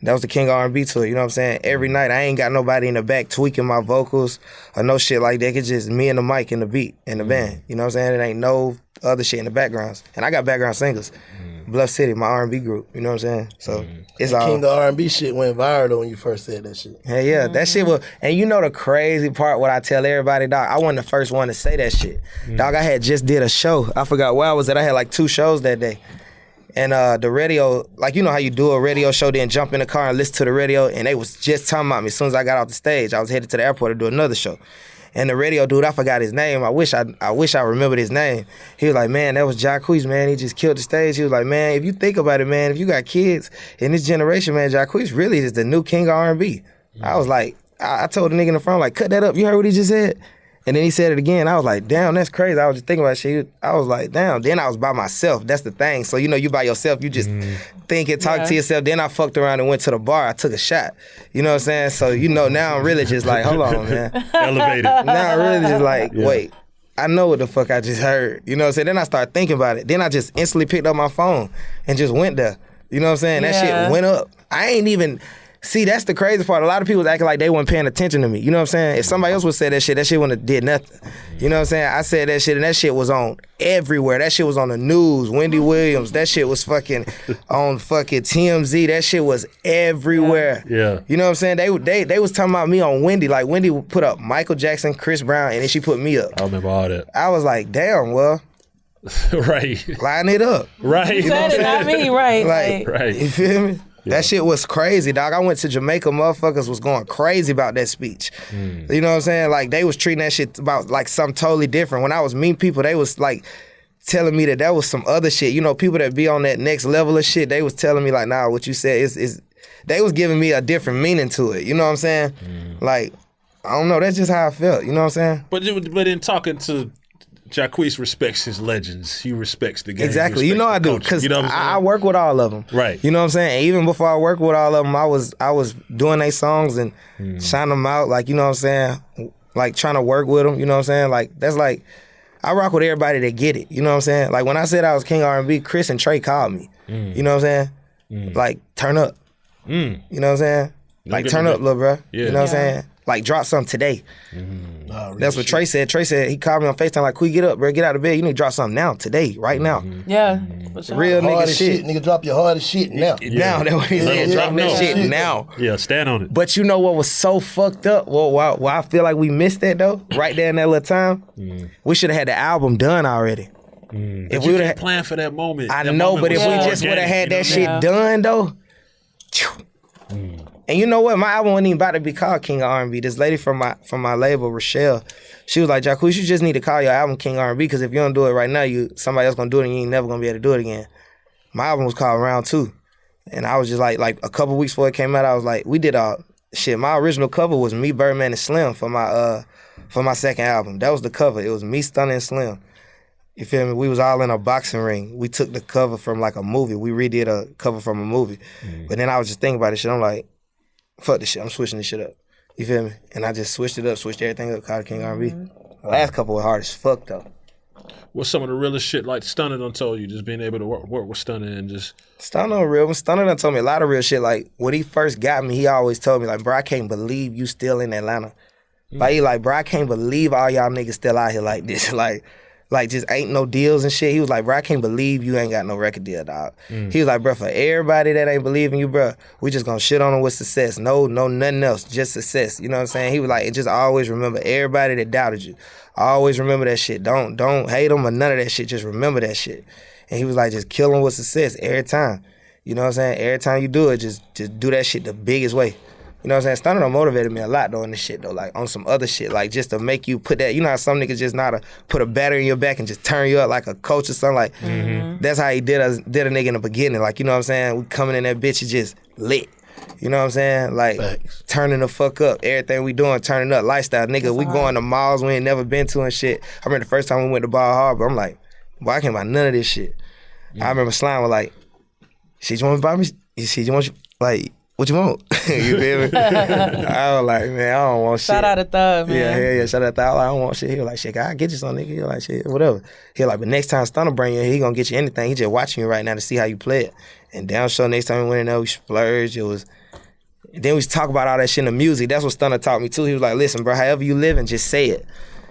That was the King R&B tour, you know what I'm saying? Every night, I ain't got nobody in the back tweaking my vocals or no shit like that. It's just me and the mic and the beat and the band, you know what I'm saying? It ain't no other shit in the backgrounds. And I got background singers. Bluff City, my R&B group, you know what I'm saying? So it's all. King of R&B shit went viral when you first said that shit. Hell yeah, that shit was, and you know the crazy part, what I tell everybody, dog, I wasn't the first one to say that shit. Dog, I had just did a show. I forgot where I was at. I had like 2 shows that day. And the radio, like you know how you do a radio show, then jump in the car and listen to the radio, and they was just talking about me. As soon as I got off the stage, I was headed to the airport to do another show. And the radio dude, I forgot his name. I wish I remembered his name. He was like, man, that was Jacquees, man. He just killed the stage. He was like, man, if you think about it, man, if you got kids in this generation, man, Jacquees really is the new king of R&B. I was like, I told the nigga in the front, like, cut that up. You heard what he just said? And then he said it again. I was like, damn, that's crazy. I was just thinking about shit. I was like, damn. Then I was by myself. That's the thing. So, you by yourself, you just think and talk to yourself. Then I fucked around and went to the bar. I took a shot. You know what I'm saying? So, now I'm really just like, hold on, man. Elevated. Now I'm really just like, wait. I know what the fuck I just heard. You know what I'm saying? Then I started thinking about it. Then I just instantly picked up my phone and just went there. You know what I'm saying? That shit went up. I ain't even... See, that's the crazy part. A lot of people was acting like they weren't paying attention to me. You know what I'm saying? If somebody else would say that shit wouldn't have did nothing. You know what I'm saying? I said that shit, and that shit was on everywhere. That shit was on the news. Wendy Williams. That shit was fucking on fucking TMZ. That shit was everywhere. Yeah. You know what I'm saying? They was talking about me on Wendy. Like, Wendy would put up Michael Jackson, Chris Brown, and then she put me up. I remember all that. I was like, damn, well. Right. Line it up. Right. You said it, not me. Right. Like, right. You feel me? Yeah. That shit was crazy, dog. I went to Jamaica, motherfuckers was going crazy about that speech. You know what I'm saying? Like, they was treating that shit about like something totally different. When I was meeting people, they was like telling me that was some other shit. You know, people that be on that next level of shit, they was telling me like, nah, what you said is they was giving me a different meaning to it. You know what I'm saying? Like, I don't know, that's just how I felt. You know what I'm saying? But in talking to Jacquees respects his legends. He respects the game. Exactly. You know I do, because I work with all of them. Right. You know what I'm saying? And even before I worked with all of them, I was doing their songs and shining them out. Like, you know what I'm saying? Like, trying to work with them. You know what I'm saying? Like, that's like, I rock with everybody that get it. You know what I'm saying? Like, when I said I was King R&B, Chris and Trey called me. You know what I'm saying? Like, turn up. You know what I'm saying? Like, turn up, little bro. Yeah. You know what I'm saying? Like, drop something today. That's what Trey said. Trey said, he called me on FaceTime like, Quee, get up, bro. Get out of bed. You need to drop something now, today, right now. Yeah. For Real nigga shit. Nigga, drop your hardest shit now. Now, that's what he said. Drop that shit now. Yeah, stand on it. But you know what was so fucked up? Well, why I feel like we missed that, though, right there in that little time? We should have had the album done already. If we would have planned for that moment. I know, but if we just would have had that shit done, though. And you know what? My album wasn't even about to be called King of R&B. This lady from my label, Rochelle, she was like, Jacquees, you just need to call your album King R&B, because if you don't do it right now, somebody else gonna do it and you ain't never gonna be able to do it again. My album was called Round 2. And I was just like a couple weeks before it came out, I was like, we did a shit, my original cover was me, Birdman, and Slim for my second album. That was the cover. It was me, Stunner, and Slim. You feel me? We was all in a boxing ring. We took the cover from like a movie. We redid a cover from a movie. But then I was just thinking about this shit. I'm like, fuck this shit. I'm switching this shit up. You feel me? And I just switched it up, switched everything up, called it King R&B. The last couple were hard as fuck though. What's some of the realest shit like Stunner done told you? Just being able to work with Stunner and just... Stunner real. Stunner done told me a lot of real shit. Like, when he first got me, he always told me, like, bro, I can't believe you still in Atlanta. Like, he like, bro, I can't believe all y'all niggas still out here like this. Like just ain't no deals and shit. He was like, bro, I can't believe you ain't got no record deal, dog. He was like, bro, for everybody that ain't believing you, bro, we just gonna shit on them with success. No, nothing else, just success. You know what I'm saying? He was like, just always remember everybody that doubted you. Always remember that shit. Don't hate them or none of that shit. Just remember that shit. And he was like, just kill them with success every time. You know what I'm saying? Every time you do it, just do that shit the biggest way. You know what I'm saying? Stunner done motivated me a lot though in this shit though, like on some other shit, like just to make you put that, you know how some niggas just know how to put a battery in your back and just turn you up like a coach or something, like that's how he did a nigga in the beginning, like, you know what I'm saying? We coming in that bitch and just lit. You know what I'm saying? Like, Thanks. Turning the fuck up. Everything we doing, turning up. Lifestyle, nigga. We going to malls we ain't never been to and shit. I remember the first time we went to Bal Harbor, I'm like, boy, I can't buy none of this shit. I remember Slime was like, shit, you want to buy me? Shit, you want, like, what you want? You feel me? I was like, man, I don't want shit. Shout out to Thug, man. Yeah, hell yeah, shout out to Thug. I don't want shit. He was like, shit, I'll get you something, nigga. He was like, shit, whatever. He was like, but next time Stunner bring you in, he gonna get you anything. He just watching you right now to see how you play it. And down show next time we went in there, we splurged. It was... Then we talk about all that shit in the music. That's what Stunner taught me too. He was like, listen, bro, however you living, just say it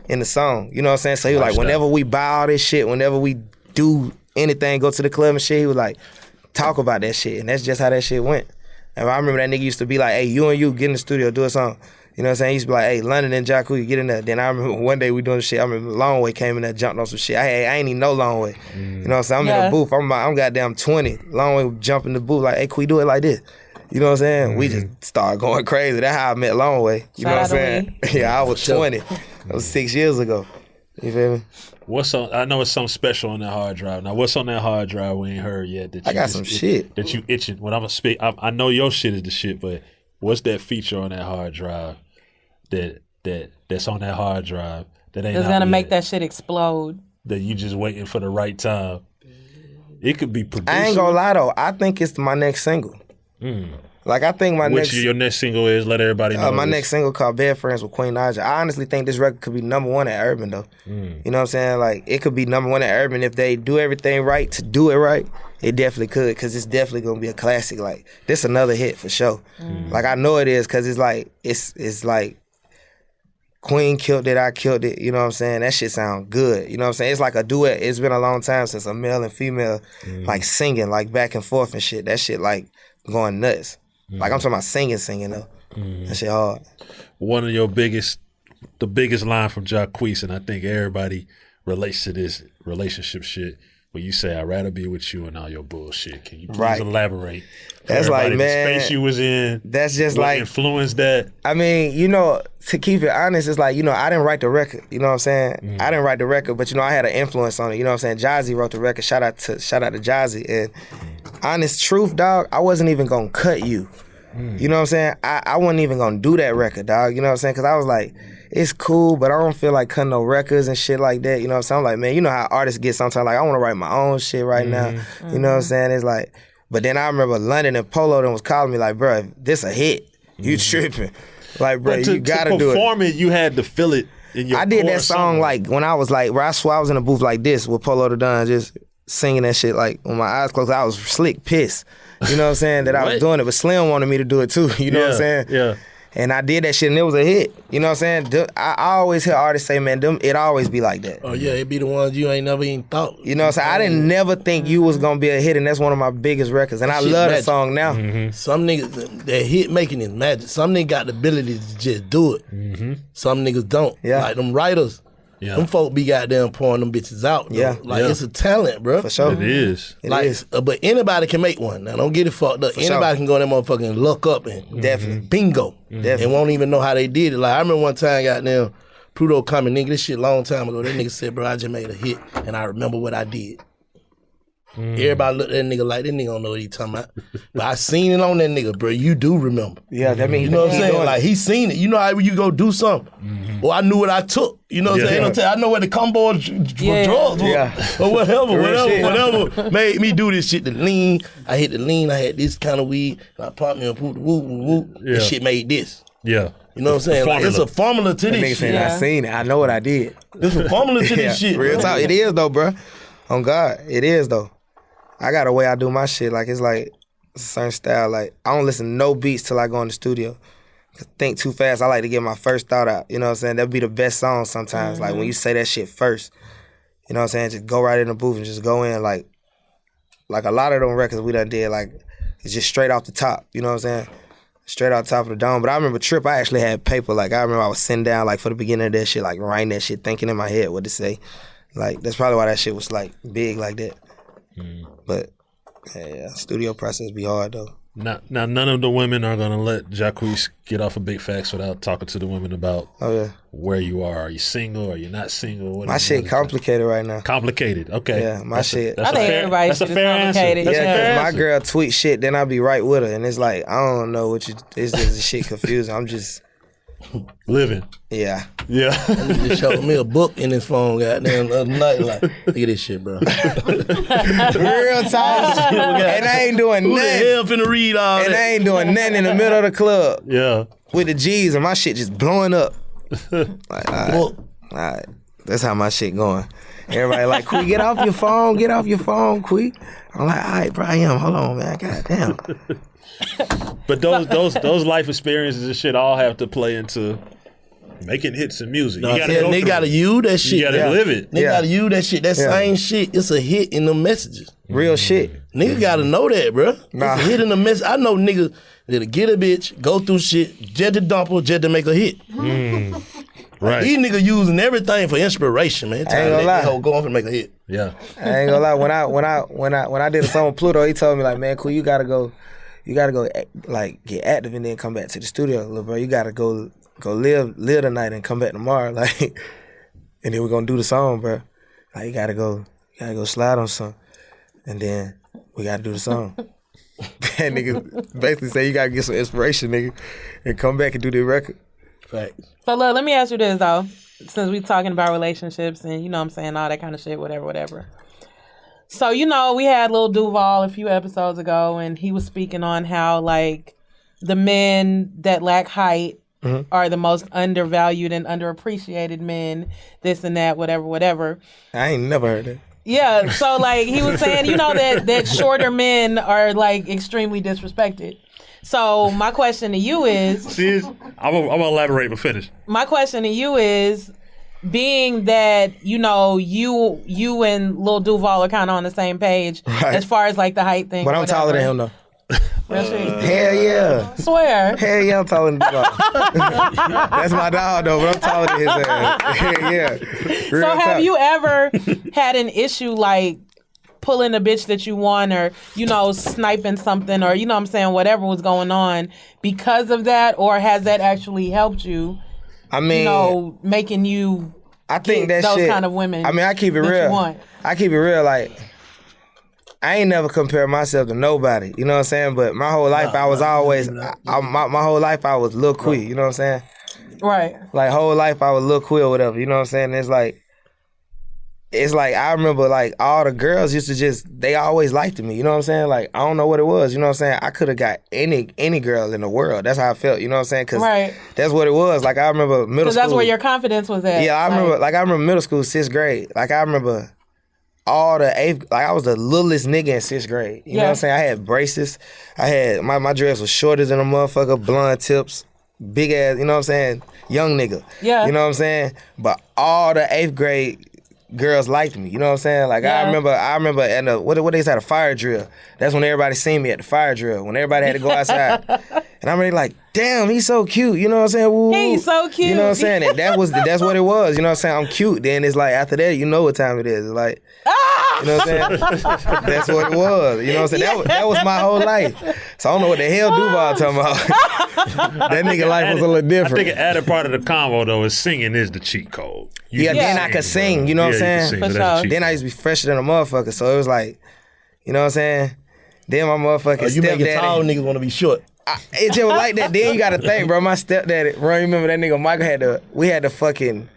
in the song. You know what I'm saying? So he was like, whenever we buy all this shit, whenever we do anything, go to the club and shit, he was like, talk about that shit. And that's just how that shit went. And I remember that nigga used to be like, hey, you and you get in the studio, do a song. You know what I'm saying? He used to be like, hey, London and Jacquees, get in there. Then I remember one day we doing shit. I remember Long Way came in there, jumped on some shit. I ain't even know Long Way. You know what I'm saying? I'm in the booth. I'm goddamn 20. Long Way jump in the booth like, hey, can we do it like this? You know what I'm saying? We just started going crazy. That's how I met Long Way. You know what I'm saying? Yeah, I was 20. That was 6 years ago. You feel me? What's on? I know it's something special on that hard drive. Now, what's on that hard drive we ain't heard yet? That you I got some shit that you itching. When I'm a speak, I know your shit is the shit, but what's that feature on that hard drive that's on that hard drive that ain't? It's gonna make that shit explode. That you just waiting for the right time. It could be produced. I ain't gonna lie though. I think it's my next single. Like I think your next single is? Let everybody know. My next single called Bed Friends with Queen Naja. I honestly think this record could be #1 at Urban though. You know what I'm saying? Like it could be #1 at Urban if they do everything right to do it right. It definitely could, cause it's definitely gonna be a classic. Like this another hit for sure. Like I know it is, cause it's like Queen killed it, I killed it. You know what I'm saying? That shit sound good. You know what I'm saying? It's like a duet. It's been a long time since a male and female like singing like back and forth and shit. That shit like going nuts. Like I'm talking about singing though. That shit hard. One of the biggest line from Jacquees, and I think everybody relates to this relationship shit. When you say, I'd rather be with you and all your bullshit. Can you please elaborate? That's like, man. The space you was in. That's just what like. influenced that? I mean, you know, to keep it honest, it's like, you know, I didn't write the record. You know what I'm saying? I didn't write the record, but, you know, I had an influence on it. You know what I'm saying? Jazzy wrote the record. Shout out to Jazzy. And honest truth, dog, I wasn't even going to cut you. You know what I'm saying? I wasn't even going to do that record, dog. You know what I'm saying? Because I was like, it's cool, but I don't feel like cutting no records and shit like that. You know what I'm saying? I'm like, man, you know how artists get sometimes like, I want to write my own shit right now. You know what I'm saying? It's like, but then I remember London and Polo then was calling me like, bro, this a hit. You tripping. Like, bro, you got to do it. To perform it, you had to feel it in your I did that song like when I was like, bro, I swear I was in a booth like this with Polo the Don just singing that shit like with my eyes closed. I was slick pissed. You know what I'm saying? That I was doing it, but Slim wanted me to do it too. You know what I'm saying? Yeah. And I did that shit and it was a hit. You know what I'm saying? I always hear artists say, man, it always be like that. Oh yeah, it be the ones you ain't never even thought. You know what I'm saying? I didn't never think you was gonna be a hit, and that's one of my biggest records. And I love that song now. Some niggas, that hit making is magic. Some niggas got the ability to just do it. Some niggas don't. Yeah. Like them writers. Yeah. Them folk be goddamn pouring them bitches out. Though. Yeah. Like it's a talent, bro. For sure. It is. But anybody can make one. Now don't get it fucked up. Anybody can go in that motherfucker and look up and Definitely. bingo. Definitely. And won't even know how they did it. Like I remember one time goddamn Pluto coming, nigga, this shit long time ago. That nigga said, bro, I just made a hit and I remember what I did. Everybody looked at that nigga like, that nigga don't know what he talking about. But I seen it on that nigga, bro. You do remember. Yeah, that means you know what I'm saying? Like, he seen it. You know how you go do something. Well, I knew what I took. You know what I'm saying? I know what the combo for drugs or whatever made me do this shit. The lean, I hit the lean, I had this kind of weed, and I popped me and whoop, whoop. This shit made this. Yeah. You know what I'm saying? Like, it's a formula to this shit. I seen it. I know what I did. It's a formula to this shit. Real talk. It is, though, bro. On God. It is, though. I got a way I do my shit. Like, it's like a certain style. Like, I don't listen to no beats till I go in the studio. Think too fast. I like to get my first thought out. You know what I'm saying? That'd be the best song sometimes. Like, when you say that shit first. You know what I'm saying? Just go right in the booth and just go in. Like a lot of them records we done did, like, it's just straight off the top. You know what I'm saying? Straight off the top of the dome. But I remember Trip, I actually had paper. Like, I remember I was sitting down, like, for the beginning of that shit, like, writing that shit, thinking in my head what to say. Like, that's probably why that shit was, like, big like that. But, yeah, studio process be hard, though. Now, none of the women are going to let Jacquees get off of Big Facts without talking to the women about where you are. Are you single? Are you not single? My shit complicated right now. Complicated, okay. Yeah, my shit. I think everybody's shit is complicated. Yeah, because my girl tweet shit, then I be right with her. And it's like, I don't know what it's just the shit confusing. I'm just... living. Yeah. Yeah. He just showed me a book in his phone, goddamn, the other night. Like, look at this shit, bro. Real time. And I ain't doing Who nothing. the hell finna read all And that? I ain't doing nothing in the middle of the club. Yeah. With the G's and my shit just blowing up. Like, all right. That's how my shit going. Everybody like, Quee, get off your phone, Quee. I'm like, all right, bro, I am. Hold on, man. Goddamn. But those life experiences and shit all have to play into making hits and music. No, they gotta use that shit. You gotta live it. They gotta use that shit. That same shit, it's a hit in the messages. Real shit. Niggas gotta know that, bro. It's a hit in the message. I know niggas that'll get a bitch, go through shit, just to dump her, just to make a hit. Right. These niggas using everything for inspiration, man. I ain't gonna lie. Go on to make a hit. Yeah. I ain't gonna lie. When I did a song with Pluto, he told me like, man, cool, you gotta go like get active and then come back to the studio, little bro. You gotta go live tonight and come back tomorrow, like, and then we're gonna do the song, bro. Like, you gotta go slide on something, and then we gotta do the song. That nigga basically say you gotta get some inspiration, nigga, and come back and do the record. Facts. So look, let me ask you this though, since we talking about relationships and you know what I'm saying, all that kind of shit, whatever. So, you know, we had Lil Duval a few episodes ago, and he was speaking on how, like, the men that lack height are the most undervalued and underappreciated men, this and that, whatever. I ain't never heard that. Yeah, so, like, he was saying, you know, that shorter men are, like, extremely disrespected. So, my question to you is... See, I'm gonna elaborate, but finish. My question to you is... Being that, you know, you and Lil Duval are kind of on the same page as far as, like, the height thing. But I'm taller than him, though. Hell yeah. Swear. Hell yeah, I'm taller than Duval. That's my dog, though, but I'm taller than his ass. Hell yeah. Real so have talk. you ever had an issue, like, pulling a bitch that you want or, you know, sniping something or, you know what I'm saying, whatever was going on because of that? Or has that actually helped you? I mean, you know, making you I think get that those shit, kind of women. I mean, I keep it real. I keep it real. Like, I ain't never compared myself to nobody. You know what I'm saying? But my whole life, I was always, my whole life, I was Lil Quee. You know what I'm saying? Right. Like, whole life, I was Lil Quee or whatever. You know what I'm saying? It's like I remember, like, all the girls used to they always liked me. You know what I'm saying? Like, I don't know what it was. You know what I'm saying? I could have got any girl in the world. That's how I felt. You know what I'm saying? Because that's what it was. Like, I remember middle school. Because that's where your confidence was at. Yeah, I remember middle school, 6th grade. Like, I remember all the 8th, like, I was the littlest nigga in 6th grade. You know what I'm saying? I had braces. I had, my dress was shorter than a motherfucker, blonde tips, big ass, you know what I'm saying? Young nigga. Yeah. You know what I'm saying? But all the 8th grade girls liked me, you know what I'm saying? Like, I remember at what they say, a fire drill. That's when everybody seen me at the fire drill, when everybody had to go outside. And I'm really like, damn, he's so cute, you know what I'm saying? Woo, he's so cute. You know what I'm saying? And that's what it was, you know what I'm saying? I'm cute. Then it's like, after that, you know what time it is. It's like, you know what I'm saying? That's what it was, you know what I'm saying? That was my whole life. So I don't know what the hell Duval talking about. That nigga life was a little different. I think an added part of the combo, though, is singing is the cheat code. Then I could sing, you know what I'm saying? Sing, so then I used to be fresher than a motherfucker, so it was like, You know what I'm saying? Then my motherfucking You making stepdaddy. tall niggas want to be short. It just was like that. Then you gotta think, bro. My stepdaddy, bro, you remember that nigga Michael we had the fucking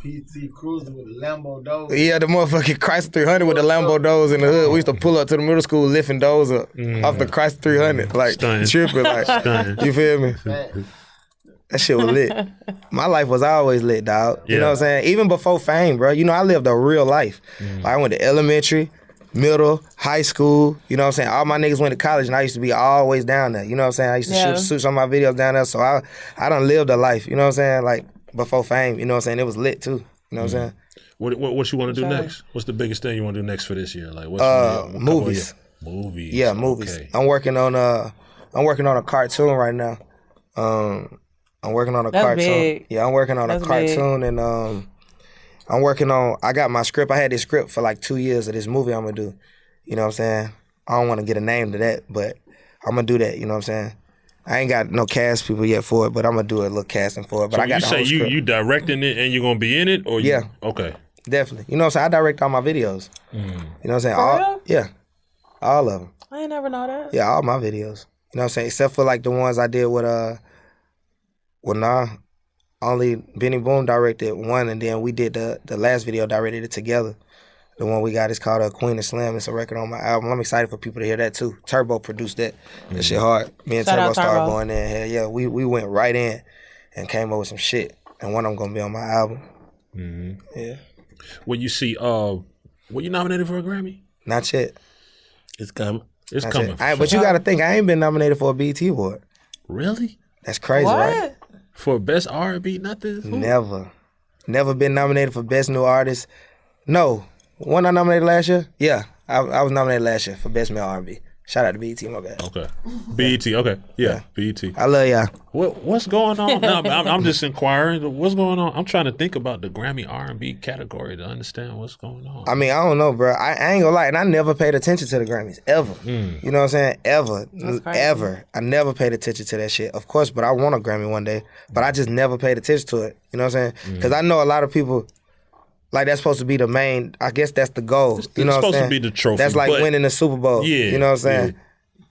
PT Cruiser with the Lambo doors. Yeah, the motherfucking Chrysler 300 with the Lambo doors in the hood. We used to pull up to the middle school lifting doors up off the Chrysler 300. Like, tripping. Like, you feel me? That shit was lit. My life was always lit, dog. You know what I'm saying? Even before fame, bro. You know, I lived a real life. Like, I went to elementary, middle, high school. You know what I'm saying? All my niggas went to college, and I used to be always down there. You know what I'm saying? I used to shoot some of my videos down there. So I done lived a life. You know what I'm saying? Like, before fame, you know what I'm saying? It was lit too. You know what I'm saying? What you want to do next? What's the biggest thing you want to do next for this year? Like movies. Movies. Yeah, movies. Okay. I'm working on a cartoon right now. I'm working on a cartoon. Big. Yeah, I'm working on a cartoon big. and I'm working on I got my script. I had this script for like 2 years of this movie I'm gonna do. You know what I'm saying? I don't want to get a name to that, but I'm gonna do that, you know what I'm saying? I ain't got no cast people yet for it, but I'm gonna do a little casting for it. But So I got you the say whole script. you directing it and you're gonna be in it, or you, Yeah. Okay. Definitely. You know what I'm saying? I direct all my videos. You know what I'm saying? For real? Yeah. All of them. I ain't never know that. Yeah, all my videos. You know what I'm saying? Except for like the ones I did with only Benny Boom directed one, and then we did the last video, directed it together. The one we got is called Queen of Slam. It's a record on my album. I'm excited for people to hear that too. Turbo produced that. That shit hard. Me and Shout Turbo out started Turbo. going in. Hell yeah, we went right in and came up with some shit. And one of them gonna be on my album. Yeah. When you see, were you nominated for a Grammy? Not yet. It's coming. It's Not coming. yet. for But sure. you gotta think, I ain't been nominated for a BET award. Really? That's crazy, What? right? For best R&B, nothing. Never been nominated for Best New Artist. No. Wasn't I nominated last year? Yeah. I was nominated last year for Best Male R&B. Shout out to BET, my bad. Okay. BET. Okay. Yeah. BET. I love y'all. What's going on? No, I'm just inquiring. What's going on? I'm trying to think about the Grammy R&B category to understand what's going on. I mean, I don't know, bro. I ain't gonna lie, and I never paid attention to the Grammys, ever. You know what I'm saying? Ever. crazy. Ever. I never paid attention to that shit. Of course, but I want a Grammy one day. But I just never paid attention to it. You know what I'm saying? Because I know a lot of people, like, that's supposed to be the main, I guess that's the goal. You know what I'm supposed to saying? be the trophy, That's like but- winning the Super Bowl. Yeah, You know what I'm saying? yeah.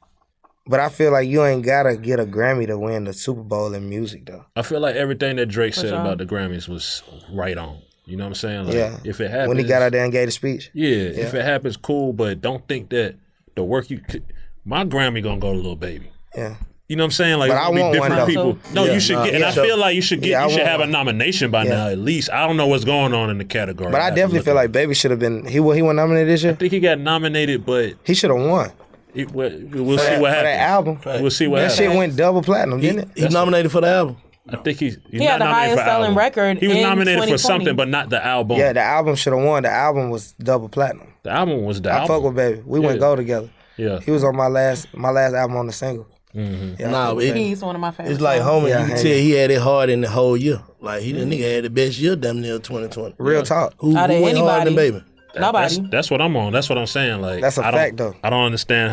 But I feel like you ain't gotta get a Grammy to win the Super Bowl in music, though. I feel like everything that Drake said sure. about the Grammys was right on. You know what I'm saying? Like, Yeah. if it happens, When he got out there and gave the speech. yeah, if it happens, cool. But don't think that the work you could. My Grammy gonna go to Lil Baby. Yeah. You know what I'm saying? Like, But it's I gonna be want one, different though. people. No, Yeah, you should get, and yeah. I feel like you should get. Yeah, I you should want have a one. nomination by now at least. I don't know what's going on in the category. But I have to definitely look feel at like Baby should have been, he wasn't nominated this year? I think he got nominated, but He should have won. we'll see what For happens. that album. We'll see what That happens. shit went double platinum, didn't it? He's nominated for the album. I think he's He had not the nominated highest for selling album. record He was in nominated for 2020. something, but not the album. Yeah, the album should have won. The album was double platinum. The album was the I album. fuck with Baby. We went Yeah. gold together. Yeah. He was on my last album on the single. Yeah, I Nah, fuck with it- Baby. He's one of my favorites. It's like, homie, Yeah, you can hey. tell he had it hard in the whole year. Like, the nigga had the best year damn near 2020. Real talk. Who Out of went harder than anybody. Baby? Nobody. That's what I'm on. That's what I'm saying. Like, That's a I don't- fact, though. I don't understand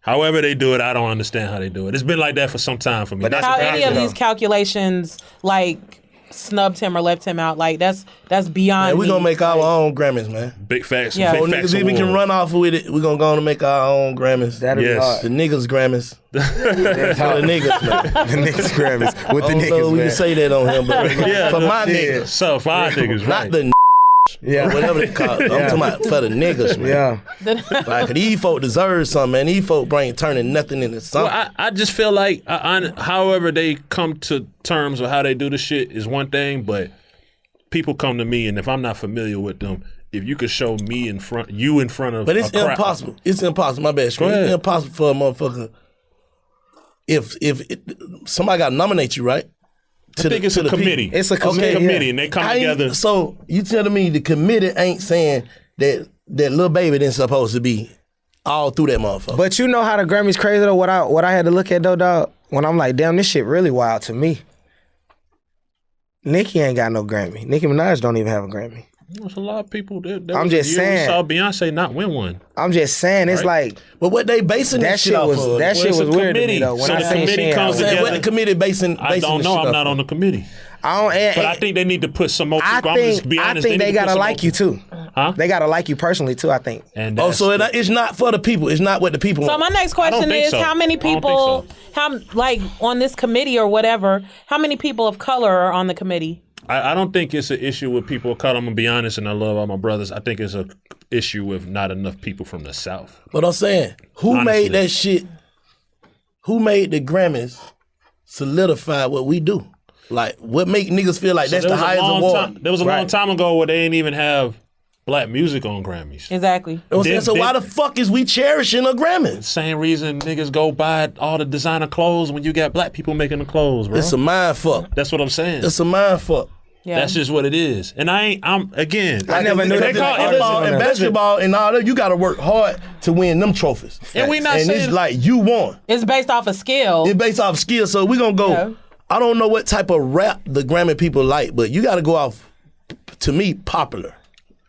however they do it. I don't understand how they do it. It's been like that for some time for me. But that's How a any fact, of though. these calculations like snubbed him or left him out? Like that's beyond. Man, we me. gonna make our own Grammys, man. big facts. Yeah. Big Oh, facts niggas even can award. run off with it. We gonna go on and make our own Grammys. That'll Yes. The be niggas Grammys. For the niggas, man. hard. The niggas Grammys. With I the don't know niggas, we man. can say that on him, but Yeah, for my shit. niggas, So for our niggas, right? not the Yeah. or whatever they call it. I'm talking about for the niggas, man. Yeah. Like, these folk deserve something, man. These folk turning nothing into something. Well, I just feel like, however they come to terms with how they do the shit is one thing, but people come to me, and if I'm not familiar with them, if you could show me in front of, But it's a crowd- impossible. It's impossible. My bad, Screen. Go ahead. It's impossible for a motherfucker. If somebody got to nominate you, right? I think it's a committee. It's a committee, committee, yeah. and they come I ain't- together. So you telling me the committee ain't saying that Lil Baby didn't supposed to be all through that motherfucker? But you know how the Grammys crazy, though? What I had to look at, though, dog? When I'm like, damn, this shit really wild to me. Nicki ain't got no Grammy. Nicki Minaj don't even have a Grammy. There's a lot of people. I'm just saying. We saw Beyonce not win one. I'm just saying, it's like, But what they basing that that shit off was of? that shit it's was a weird to me, committee. though. When So I the seen committee she ain't comes have I'm one. saying, what the committee basing I don't this know. shit I'm off not of? on the committee. But I think they need to put some more people. I'm just be honest. I think they gotta like you too. Huh? They gotta like you personally too. I think. And so it's not for the people. It's not what the people want. So my next question is: how many people, like on this committee or whatever, how many people of color are on the committee? I don't think it's an issue with people of color. I'm gonna be honest, and I love all my brothers. I think it's an issue with not enough people from the South. But I'm saying, who made that shit? Who made the Grammys solidify what we do? Like, what make niggas feel like that's the highest award? There was a long time ago where they didn't even have black music on Grammys. Exactly. So why the fuck is we cherishing a Grammy? Same reason niggas go buy all the designer clothes when you got black people making the clothes, bro. It's a mind fuck. That's what I'm saying. It's a mind fuck. Yeah. That's just what it is. And I never knew that. Football and basketball and all that, you got to work hard to win them trophies. And we not saying it's like you won. It's based off of skill. It's based off skill. So we're going to go. Yeah. I don't know what type of rap the Grammy people like, but you got to go off, to me, popular.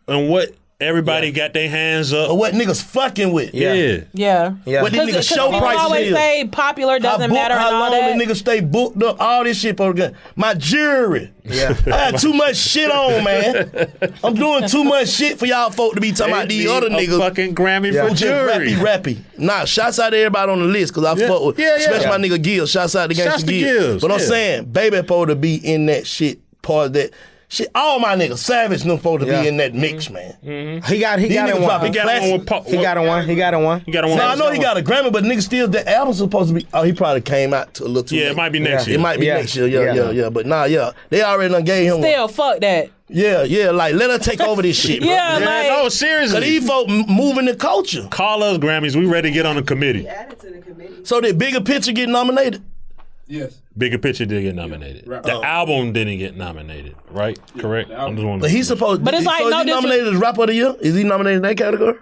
And what everybody got their hands up. Or what niggas fucking with. Yeah. What these niggas show prices people always say popular doesn't matter and all that. How long the niggas stay booked up, all this shit. My jewelry. Yeah. I got too much shit on, man. I'm doing too much shit for y'all folk to be talking about these other niggas. Fucking Grammy for jewelry. Rappy. Nah, shouts out to everybody on the list, because I fuck with, especially my nigga Gil. Shouts out to Gangsta Gil. But I'm saying, Baby supposed to be in that shit, part of that. Shit, all my niggas, Savage, them supposed to be in that mix, man. Mm-hmm. He got in one. He got in one. No, I know he got a Grammy, but niggas still, the album's supposed to be. Oh, he probably came out to a little too late. It might be next year. It might be next year. Yeah. But they already done gave him still, one. fuck that. Yeah, like let her take over this shit. Bro. No, seriously. Cause these folk moving the culture. Call us Grammys. We ready to get on the committee. So did Bigger Picture get nominated? Yes. Bigger Picture did get nominated. The album didn't get nominated, right? Yeah, correct. I'm just wondering. But he's supposed. But it's like so is he nominated as Rapper of the Year? Is he nominated in that category?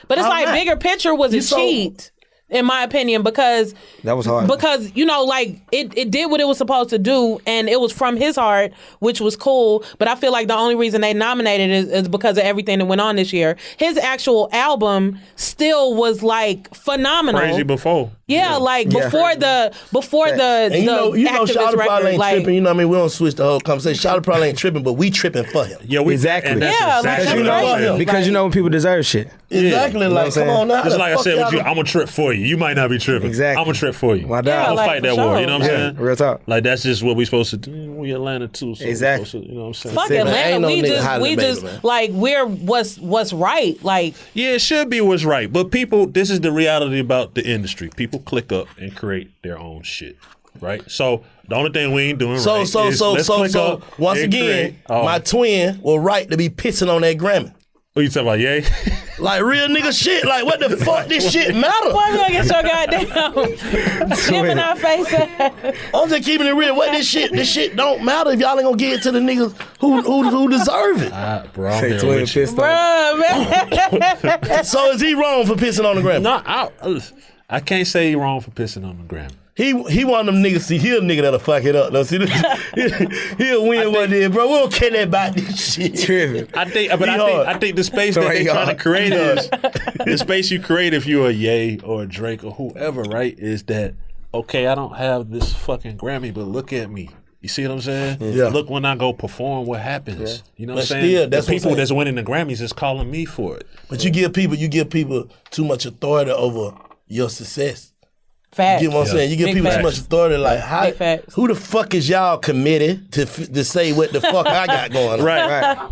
But it's like Bigger Picture was a cheat, in my opinion, because that was hard. Because like it did what it was supposed to do, and it was from his heart, which was cool. But I feel like the only reason they nominated is because of everything that went on this year. His actual album still was like phenomenal. Crazy before. Yeah, like before the and you know, activist Shawty probably ain't like, tripping. You know what I mean? We don't switch the whole conversation. Shawty probably ain't tripping, but we tripping for him. Yeah, exactly. Because you know when people deserve shit. Exactly. Like, come on now. Just like I said with you, I'm gonna trip for you. You might not be tripping. Exactly. I'm gonna trip for you. My dog. I'm gonna fight that war. You know what I'm saying? Real talk. Like that's just what we supposed to do. We Atlanta too. So exactly. You know what I'm saying? Fuck Atlanta. We just like we're what's right. Like it should be what's right. But people, this is the reality about the industry. People click up and create their own shit. Right? So the only thing we ain't doing so once again, my twin was right to be pissing on that Grammy. What you talking about, yay? Like real nigga shit. Like what the fuck this shit matter? Why we gonna get your goddamn chip in our face? I'm just keeping it real. What this shit don't matter if y'all ain't gonna get it to the niggas who deserve it. Bro, I'm there with you. Man. So is he wrong for pissing on the Grammy? No, I can't say he wrong for pissing on the Grammy. He one of them niggas. See, he a nigga that'll fuck it up. No, see, he'll win one day, bro. We don't care about this shit. I think the space that they trying to create is the space you create if you're a Ye or a Drake or whoever, right? Is that okay? I don't have this fucking Grammy, but look at me. You see what I'm saying? Yeah. Look when I go perform, what happens? Yeah. You know what I'm saying? Still, that's the people that's winning the Grammys is calling me for it. But you give people too much authority over your success. Facts. You get what I'm saying? You give people too much authority. Like, who the fuck is y'all committed to say what the fuck I got going on?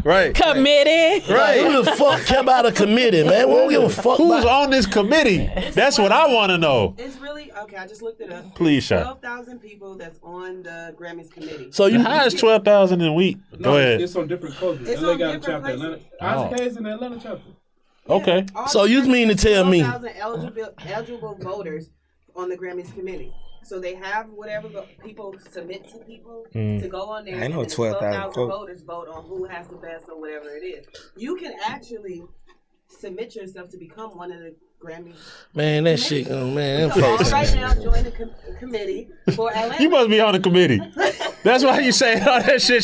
Right. Committed. Right. Who the fuck care about a committee, man? We don't give a fuck. Who's on this committee? That's what I want to know. It's really okay. I just looked it up. Please, Shot. 12,000 people that's on the Grammys committee. So how is 12,000 in a week? Go ahead. It's on different coaches. It's LA on got a different chapter. places. Isaac Hayes in the Atlanta chapter. Okay. So you mean to tell me 12,000 eligible voters on the Grammys committee. So they have whatever people submit to people to go on there. I know and 12,000 voters vote on who has the best or whatever it is. You can actually submit yourself to become one of the Grammy. Man, that shit, man. So all right now, join the committee for Atlanta. You must be on the committee. That's why you say all that shit.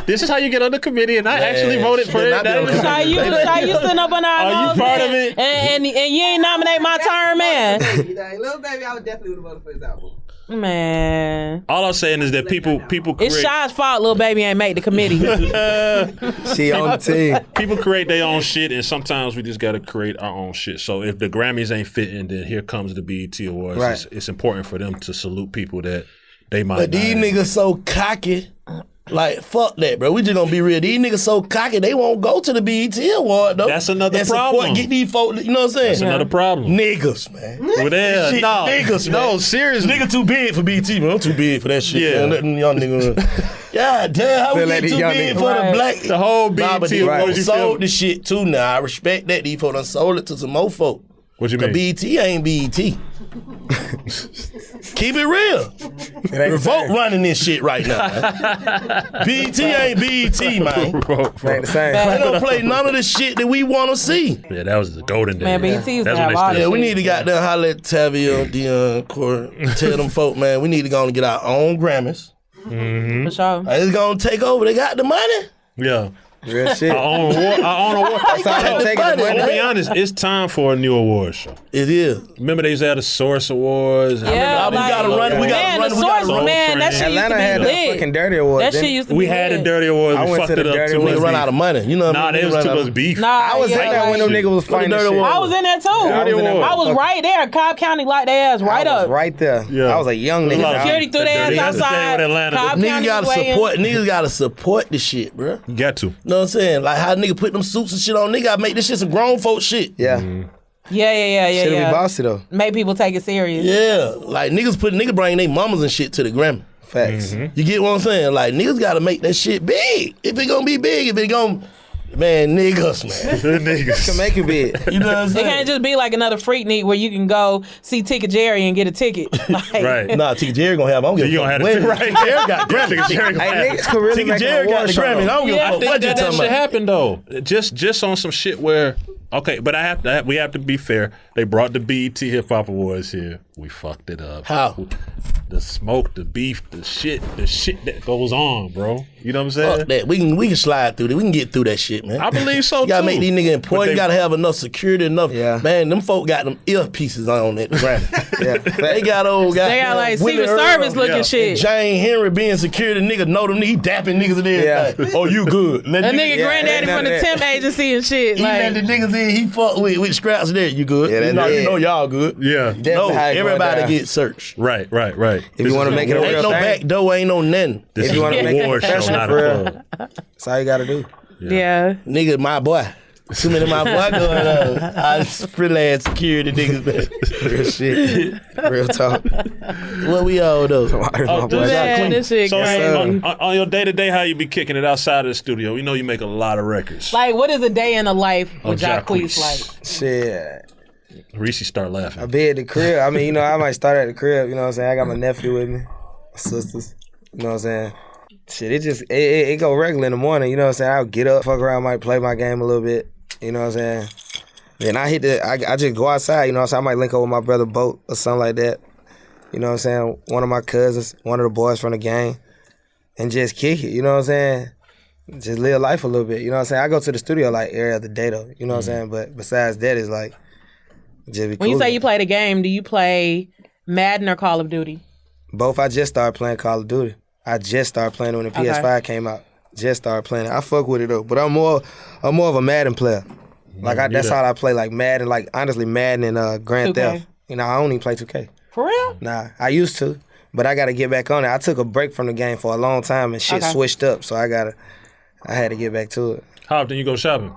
This is how you get on the committee, and I actually voted for it. How you sitting up on our Are you part of it? And you ain't nominate my turn, man. Little baby, I would definitely would have voted for his album. Man. All I'm saying is that people create. It's Shy's fault Lil Baby ain't made the committee. She on the team. People create their own shit, and sometimes we just gotta create our own shit. So if the Grammys ain't fitting, then here comes the BET Awards. Right. It's important for them to salute people that they might. But these niggas so cocky. Like, fuck that, bro. We just gonna be real. These niggas so cocky, they won't go to the BET Award, though. That's another and problem. Support, get these folks, you know what I'm saying? That's another problem. Niggas, man. Well, there, Shit, no, niggas, no, man. seriously. Nigga too big for BET, man. I'm too big for that shit, Yeah. man. Let them young niggas. God damn, how we Feel like get these too young big niggas. for the Right. black? The whole BET but they Awards, you feel sold me? the shit too now. I respect that. These folks done sold it to some more folk. What you Cause mean? BET ain't BET. Keep it real. Revolt running this shit right now. BET ain't BET, man. Ain't the same. They don't play none of the shit that we want to see. Yeah, that was the golden days. Man, BET used to That's have when they all still- Yeah, we shit. need to goddamn holler at Tavia, Dion, Corey, tell them folk, man, we need to go and get our own Grammys. For sure. It's gonna take over. They got the money. Yeah. Real shit. Our own award. That's all they taking the Budden, money. To be honest, it's time for a new award show. It is. Remember they used to have the Source Awards. and- Yeah, we like, gotta run. We gotta man, run. the We gotta source, run. man, that shit used to Atlanta be had the lit. fucking Dirty Awards. That shit didn't used to be We had the lit. Dirty Awards. I We went fucked to the it up Dirty too We much. run out of money. You know what Nah, I mean? they was too much beef. Nah, I was in yeah, there when them like- niggas was fighting Dirty shit. Awards? I was in there too. I was in there. I was right there. Cobb County locked their ass right I was up. right there. Yeah. I was a young There's a lot nigga. of Security threw their ass That's the thing outside. with Atlanta. Cobb Niggas County gotta was waiting. support. Niggas gotta support the shit, bro. You got to. Know what I'm saying? Like how nigga put them suits and shit on. Nigga gotta make this shit some grown folk shit. Yeah. Yeah. Should be bossy though. Make people take it serious. Yeah. Like niggas bring their mamas and shit to the Grammy. Facts. You get what I'm saying? Like niggas gotta make that shit big. If it gonna be big, if it gonna, man, niggas, man. Niggas. Can make it big. You know what I'm It saying? can't just be like another freak meet where you can go see Ticket Jerry and get a ticket. Like, Right. Nah, T. Jerry gonna have. I don't give You a gonna fuck. have to When right. T. Jerry got Grammy. Hey, niggas could really T. make Jerry an got award the show. Grammy. I don't give a Yeah. fuck I what think you that talking should about. happen though. Just on some shit where but we have to be fair. They brought the BET Hip Hop Awards here. We fucked it up. How? The smoke, the beef, the shit that goes on, bro. You know what I'm saying? Fuck that. We can slide through that. We can get through that shit, man. I believe so You gotta too. make these niggas important. But You gotta have enough security, enough. Yeah. Man, them folk got them earpieces on at the Grammy. Yeah. They got old guys. They got like Secret Service looking shit. Jane Henry being security nigga know them. He dapping niggas and everything. Yeah. Oh, you good? Let That nigga- nigga Yeah, granddaddy ain't from none the of that. temp agency and shit. He let the Like, niggas in. He fuck with scraps there. You good? Yeah, you that know, dead. y'all good. Yeah. No, Definitely how it going everybody down. get searched. Right. If you want to make it a Ain't real no thing, back door. Ain't no nothing. This If is you wanna a make it award show, professional not for a real. club. that's all you gotta do. yeah. Nigga, my boy. Too many my boy going on. I freelance security niggas, man. Real shit. Real talk. What we all though? My boy. Man, this shit So crazy. on your day to day, how you be kicking it outside of the studio? You know you make a lot of records. Like, what is a day in the life with Jacquees. Jacquees like? Shit. Reese start laughing. I be at the crib. I mean, you know, I might start at the crib. You know what I'm saying? I got my nephew with me, my sisters. You know what I'm saying? Shit, it go regular in the morning. You know what I'm saying? I'll get up, fuck around, might play my game a little bit. You know what I'm saying? Then I just go outside. You know what I'm saying? I might link up with my brother Boat or something like that. You know what I'm saying? One of my cousins, one of the boys from the gang, and just kick it. You know what I'm saying? Just live life a little bit. You know what I'm saying? I go to the studio like every other day though. You know what I'm saying? But besides that, it's like just be When you cool. say you play the game, do you play Madden or Call of Duty? Both. I just started playing Call of Duty. I just started playing it when the PS5 came out. Just started playing it. I fuck with it though, but I'm more of a Madden player. Like that's all I play. Like Madden. Like honestly, Madden and Grand 2K. Theft. You know, I don't even play 2K. For real? Nah, I used to, but I got to get back on it. I took a break from the game for a long time and shit Okay. switched up, so I had to get back to it. How often you go shopping?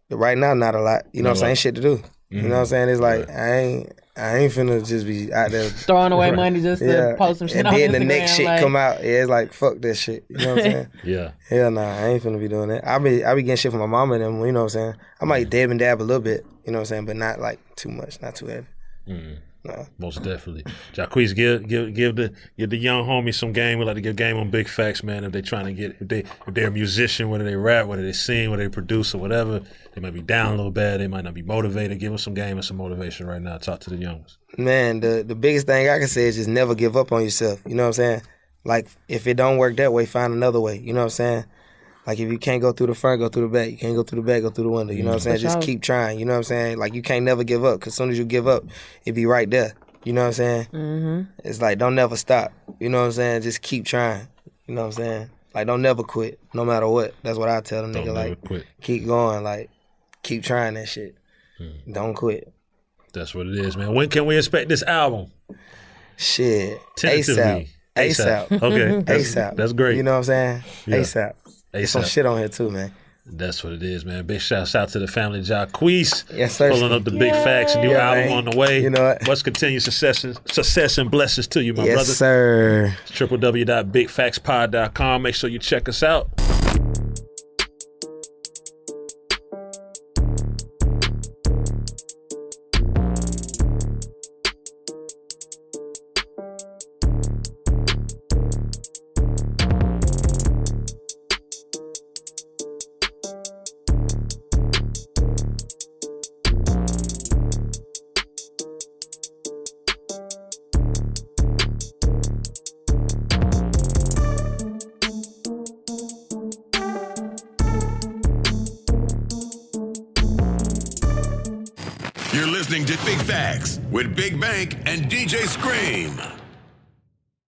But right now, not a lot. You know what I'm saying? lot. Shit to do. You know what I'm saying? It's like I ain't finna just be out there. Throwing away money just to post some shit and on then Instagram. the next shit like, come out. Yeah, it's like fuck that shit. You know what I'm saying? Yeah. Hell nah, I ain't finna be doing that. I be getting shit from my mama and them. You know what I'm saying? I might dab and dab a little bit. You know what I'm saying? But not like too much, not too heavy. No. Most definitely. Jacquees, give the young homies some game. We like to give game on big facts, man. If they trying to get if they're a musician, whether they rap, whether they sing, whether they produce or whatever, they might be down a little bad, they might not be motivated. Give them some game and some motivation right now. Talk to the young ones. Man, the biggest thing I can say is just never give up on yourself. You know what I'm saying? Like if it don't work that way, find another way. You know what I'm saying? Like if you can't go through the front, go through the back. You can't go through the back, go through the window. You know what I'm saying? Just keep trying. You know what I'm saying? Like you can't never give up, because as soon as you give up, it be right there. You know what I'm saying? Mm-hmm. It's like, don't never stop. You know what I'm saying? Just keep trying. You know what I'm saying? Like, don't never quit, no matter what. That's what I tell them, nigga. Like, quit. Keep going. Like, keep trying that shit. Don't quit. That's what it is, man. When can we expect this album? Shit. Tentatively. ASAP. Okay. ASAP. That's great. You know what I'm saying? Yeah. ASAP. There's some shit on here too, man. That's what it is, man. Big shouts out to the family, Jacquees. Yes, sir. Pulling up the Big Facts, new album man. on the way. You know what? Much continued success and blessings to you, my brother. Yes, sir. www.bigfactspod.com. Make sure you check us out. You're listening to Big Facts with Big Bank and DJ Scream.